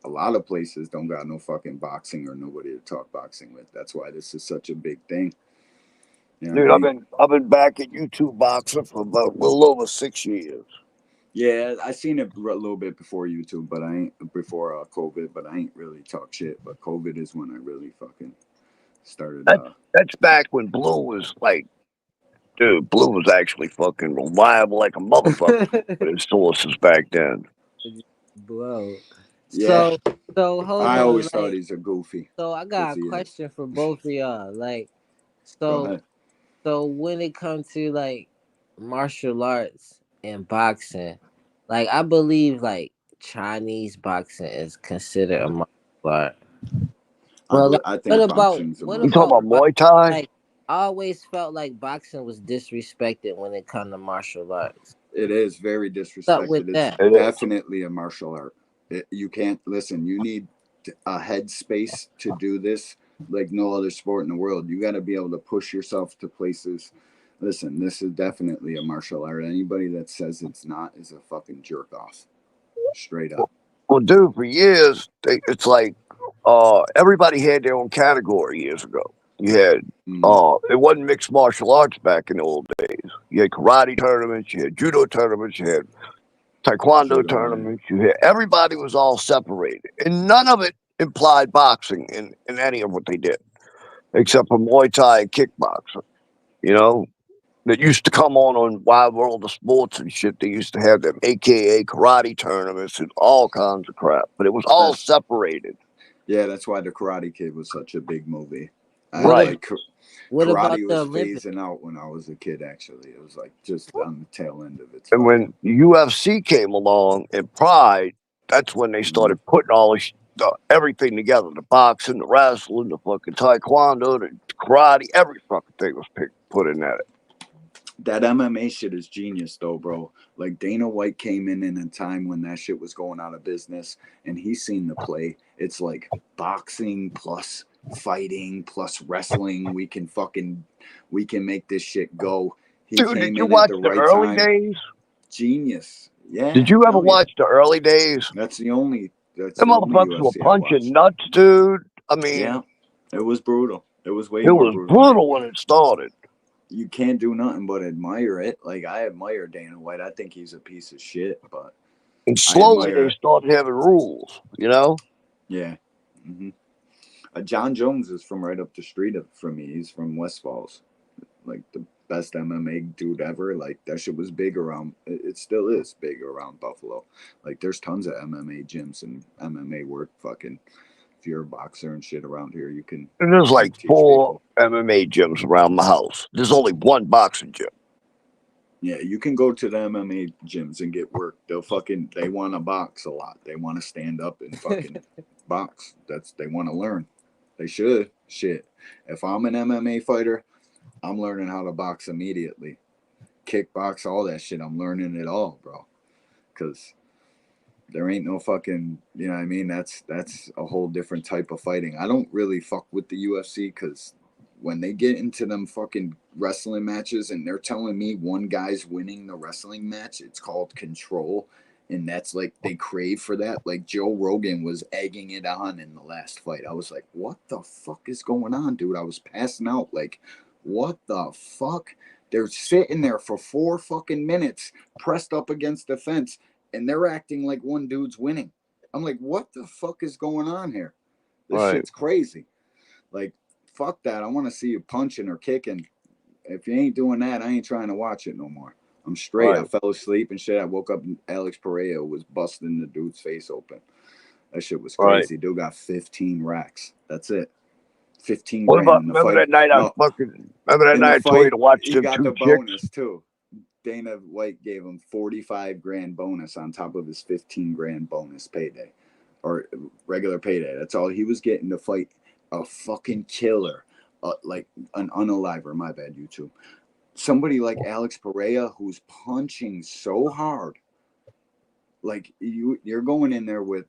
a lot of places don't got no fucking boxing or nobody to talk boxing with. That's why this is such a big thing. You know, dude, I've been back at YouTube boxing for about a little over 6 years. Yeah, I seen it a little bit before YouTube, but I ain't before COVID, but I ain't really talk shit. But COVID is when I really fucking started. That's back when Blue was like, dude, Blue was actually fucking reliable like a motherfucker with his sources back then. Bro. Yeah. So hold on. I always thought he's a goofy. So I got a question for both of y'all. Like, so when it comes to like martial arts and boxing, like I believe like Chinese boxing is considered a martial art. Well, I think you talking about Muay Thai? Like, I always felt like boxing was disrespected when it comes to martial arts. It is very disrespected. It's definitely a martial art. You can't listen. You need a headspace to do this like no other sport in the world. You got to be able to push yourself to places. Listen, this is definitely a martial art. Anybody that says it's not is a fucking jerk off. Straight up. Well, dude, for years, it's like everybody had their own category years ago. You had, it wasn't mixed martial arts back in the old days. You had karate tournaments, you had judo tournaments, you had taekwondo tournaments. You had, everybody was all separated. And none of it implied boxing in any of what they did, except for Muay Thai and kickboxing. You know, that used to come on Wild World of Sports and shit. They used to have them AKA karate tournaments and all kinds of crap. But it was all separated. Yeah, that's why the Karate Kid was such a big movie. Right. Karate was phasing out when I was a kid, actually. It was like just on the tail end of it. And when UFC came along and Pride, that's when they started putting all this everything together. The boxing, the wrestling, the fucking taekwondo, the karate, every fucking thing was put in that. That MMA shit is genius, though, bro. Like, Dana White came in a time when that shit was going out of business, and he's seen the play. It's like boxing plus fighting plus wrestling. We can make this shit go. He Dude, came did you in watch at the the right early time. days? Genius. Yeah. Did you ever hell yeah. watch the early days? That's the only Them UFC motherfuckers were I watched. punching nuts, dude. I mean, Yeah, it was brutal. It was way it more was brutal. brutal when it started. You can't do nothing but admire it. Like, I admire Dana White. I think he's a piece of shit, but And slowly admire they started having rules, you know? yeah. John Jones is from right up the street from me. He's from West Falls. Like, the best MMA dude ever. Like, that shit was big around. It still is big around Buffalo. Like, there's tons of MMA gyms and MMA work. Fucking, if you're a boxer and shit around here, you can. And there's like teach 4 MMA gyms around the house. There's only one boxing gym. Yeah, you can go to the MMA gyms and get work. They want to box a lot. They want to stand up and fucking box. They want to learn. They should. Shit. If I'm an MMA fighter, I'm learning how to box immediately. Kickbox, all that shit. I'm learning it all, bro. Because there ain't no fucking, you know what I mean? That's a whole different type of fighting. I don't really fuck with the UFC because when they get into them fucking wrestling matches and they're telling me one guy's winning the wrestling match, it's called control. And that's like, they crave for that. Like Joe Rogan was egging it on in the last fight. I was like, what the fuck is going on, dude? I was passing out. Like, what the fuck? They're sitting there for 4 fucking minutes pressed up against the fence and they're acting like one dude's winning. I'm like, what the fuck is going on here? This shit's crazy. Like, fuck that. I want to see you punching or kicking. If you ain't doing that, I ain't trying to watch it no more. I'm straight. I fell asleep and shit. I woke up and Alex Pereira was busting the dude's face open. That shit was crazy. Dude got 15 racks. That's it. 15 What grand about, in the remember fight. that night I told you to watch He them got 2 the chicks? bonus too. Dana White gave him 45 grand bonus on top of his 15 grand bonus payday or regular payday. That's all he was getting to fight a fucking killer, like an unaliver. My bad, YouTube. Somebody like Alex Pereira who's punching so hard. Like you're going in there with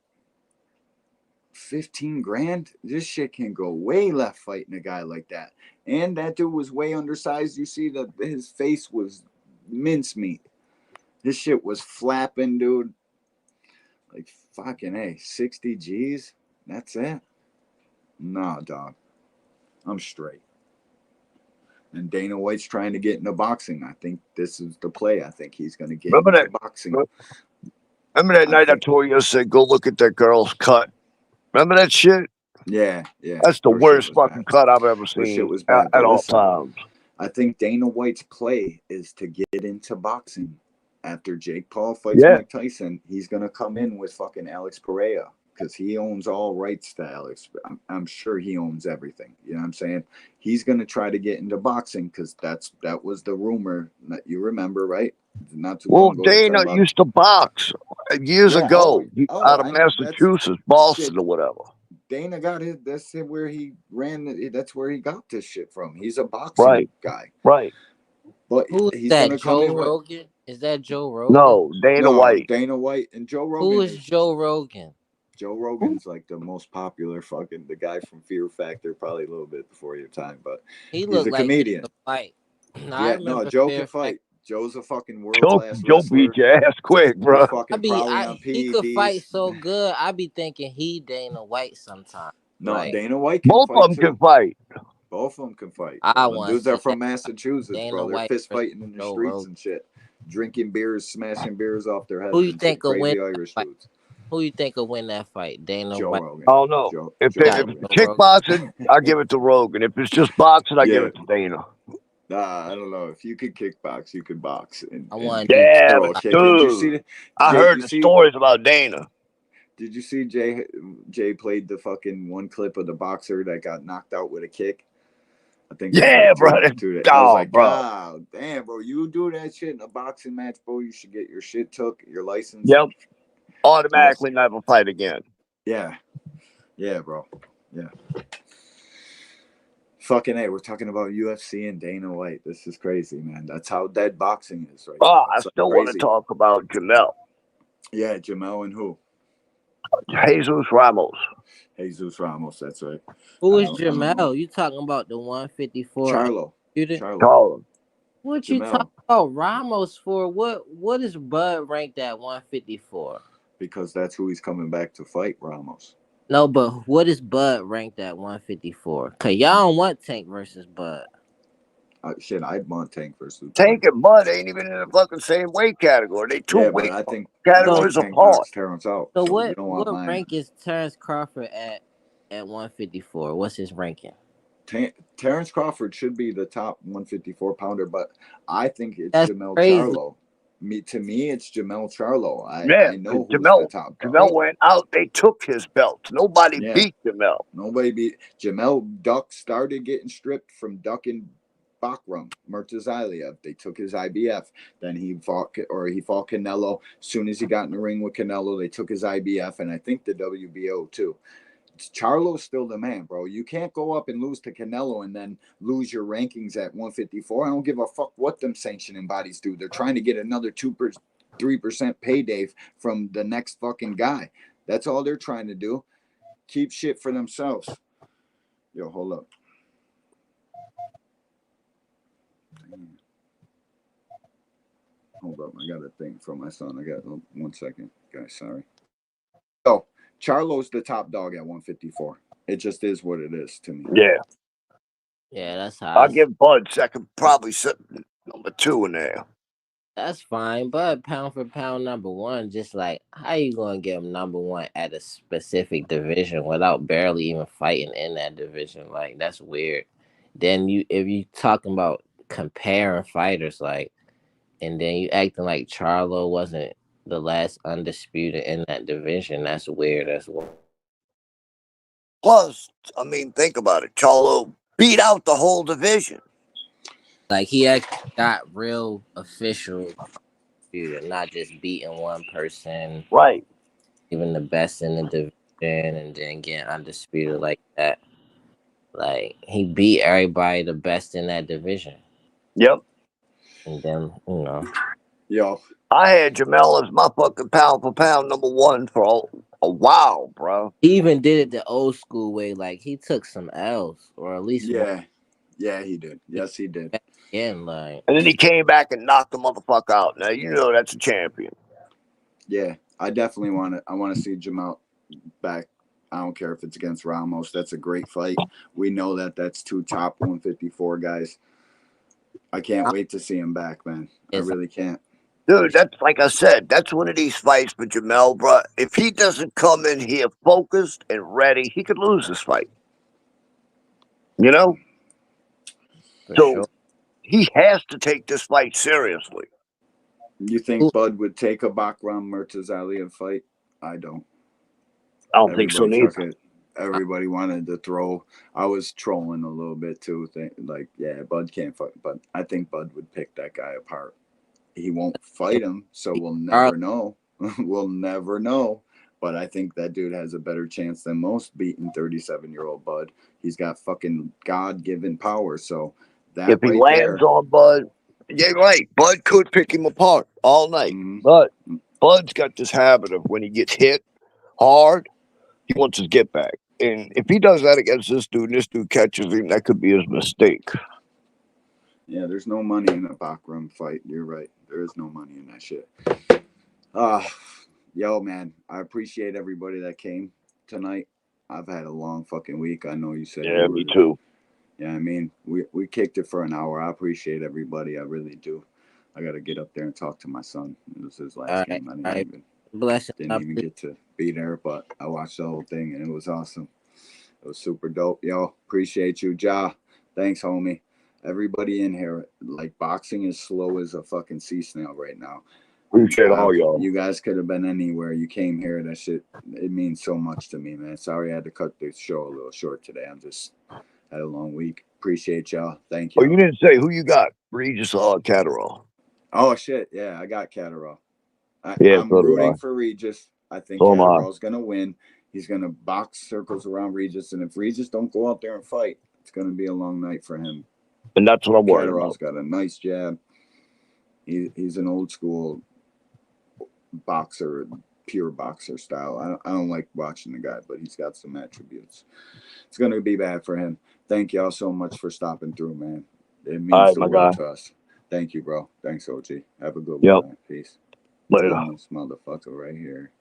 15 grand. This shit can go way left fighting a guy like that. And that dude was way undersized. You see that his face was mincemeat. This shit was flapping, dude. Like fucking A, 60 G's. That's it. Nah, dog. I'm straight. And Dana White's trying to get into boxing. I think this is the play. I think he's going to get into boxing. Remember that night I told you, I said, go look at that girl's cut. Remember that shit? Yeah. That's the worst fucking cut I've ever seen shit was bad, at all times. I think Dana White's play is to get into boxing. After Jake Paul fights Mike Tyson, he's going to come in with fucking Alex Pereira because he owns all rights to Alex. I'm sure he owns everything. You know what I'm saying? He's going to try to get into boxing because that was the rumor that you remember, right? Not too long ago. Dana used to box years ago out of Massachusetts, Boston or whatever. Dana got his. That's where he ran. That's where he got this shit from. He's a boxing guy. Right. But who's that? Joe Rogan? Is that Joe Rogan? No, Dana White. Dana White and Joe Rogan. Who is Joe Rogan? Joe Rogan's like the most popular fucking the guy from Fear Factor, probably a little bit before your time, but he's a like comedian. Fight. Joe can fight. Joe's a fucking world class Joe beat your ass quick, bro. He could fight so good. I be thinking he Dana White sometimes. No, right? Dana White can both fight of them can fight. Both of them can fight. Want dudes are from Massachusetts, Dana bro. They're White fist fighting in the streets and shit, drinking beers, smashing beers off their heads. Who you think will win? Irish dudes. Who you think will win that fight? Dana White. Rogan. Oh no! If kickboxing, I give it to Rogan. If it's just boxing, I give it to Dana. Nah, I don't know. If you could kickbox, you could box. I want. Dude. I heard the stories about Dana. Did you see Jay played the fucking one clip of the boxer that got knocked out with a kick? I think. Yeah, bro. I was like, wow, damn, bro. You do that shit in a boxing match, bro. You should get your shit took, your license. Yep. Automatically never fight again. Yeah. Yeah, bro. Yeah. Fucking A, we're talking about UFC and Dana White. This is crazy, man. That's how dead boxing is right now. I still want to talk about Jamel. Yeah, Jamel and who? Jesus Ramos. Jesus Ramos, that's right. Who I is don't know. Jamel? You talking about the 154? Charlo. Student? Charlo. What you Jamel. talking about Ramos for? What is Bud ranked at 154? Because that's who he's coming back to fight, Ramos. No, but what is Bud ranked at 154? Cause y'all don't want Tank versus Bud. Shit, I'd want Tank versus Tank and Bud ain't even in the fucking same weight category. They two Yeah, weight but I think categories Tank apart. knocks Terrence out. So So what you don't want mine. rank is Terrence Crawford at 154? What's his ranking? Terrence Crawford should be the top 154 pounder, but I think it's That's Jamel crazy. Charlo. To me, it's Jamel Charlo. I know who's Jamel, the top dog. Jamel went out. They took his belt. Nobody beat Jamel. Nobody beat Jamel. Started getting stripped from ducking Bakram Murtazaliev. They took his IBF. Then he fought Canelo. As soon as he got in the ring with Canelo, they took his IBF, and I think the WBO too. Charlo's still the man, bro. You can't go up and lose to Canelo and then lose your rankings at 154. I don't give a fuck what them sanctioning bodies do. They're trying to get another 3% payday from the next fucking guy. That's all they're trying to do. Keep shit for themselves. Yo, hold up. Hold up. I got a thing from my son. I got 1 second. Guys, sorry. So, Charlo's the top dog at 154. It just is what it is to me. Yeah, that's how I'll give Bud second, probably number 2 in there. That's fine, but pound for pound, number one. Just like, how you gonna give him number one at a specific division without barely even fighting in that division? Like, that's weird. Then if you talking about comparing fighters, like, and then you acting like Charlo wasn't the last undisputed in that division, that's weird as well. Plus, I mean, think about it. Charlo beat out the whole division. Like, he actually got real official, not just beating one person. Right. Even the best in the division and then getting undisputed like that. Like, he beat everybody the best in that division. Yep. And then, Yo. I had Jamel as my fucking pound for pound number 1 for a while, bro. He even did it the old school way. Like, he took some L's, or at least one. Yeah, he did. Yes, he did. And then he came back and knocked the motherfucker out. Now, you know that's a champion. Yeah, I definitely want to see Jamel back. I don't care if it's against Ramos. That's a great fight. We know that's 2 top 154 guys. I can't wait to see him back, man. I really can't. Dude, that's like I said, that's one of these fights for Jamel, bro. If he doesn't come in here focused and ready, he could lose this fight. You know? So he has to take this fight seriously. You think Bud would take a Bakram Murtazaliev fight? I don't. I don't think so neither. Everybody wanted to throw. I was trolling a little bit too. Bud can't fight. But I think Bud would pick that guy apart. He won't fight him, so we'll never know. We'll never know. But I think that dude has a better chance than most beating 37-year-old Bud. He's got fucking God-given power. So that if he lands on Bud, yeah, right. Bud could pick him apart all night. But Bud's got this habit of when he gets hit hard, he wants his get back. And if he does that against this dude and this dude catches him, that could be his mistake. Yeah, there's no money in a Bakram fight. You're right. There is no money in that shit. Yo, man, I appreciate everybody that came tonight. I've had a long fucking week. I know you said. Yeah, me too. Yeah, I mean, we kicked it for an hour. I appreciate everybody. I really do. I got to get up there and talk to my son. It was his last game. I didn't even get to be there, but I watched the whole thing, and it was awesome. It was super dope. Yo, appreciate you, Ja. Thanks, homie. Everybody in here, like, boxing is slow as a fucking sea snail right now. Appreciate all y'all. You guys could have been anywhere. You came here. That shit, it means so much to me, man. Sorry I had to cut the show a little short today. I'm just had a long week. Appreciate y'all. Thank you. Oh, you didn't say who you got. Regis or Catterall? Oh, shit. Yeah, I got Catterall. I'm so rooting for Regis. I think Catterall's going to win. He's going to box circles around Regis. And if Regis don't go out there and fight, it's going to be a long night for him. And that's what I'm worried about. Catterall's got a nice jab. He's an old school boxer, pure boxer style. I don't like watching the guy, but he's got some attributes. It's going to be bad for him. Thank y'all so much for stopping through, man. It means the world to us. Thank you, bro. Thanks, OG. Have a good one, man. Peace. Later. This motherfucker right here.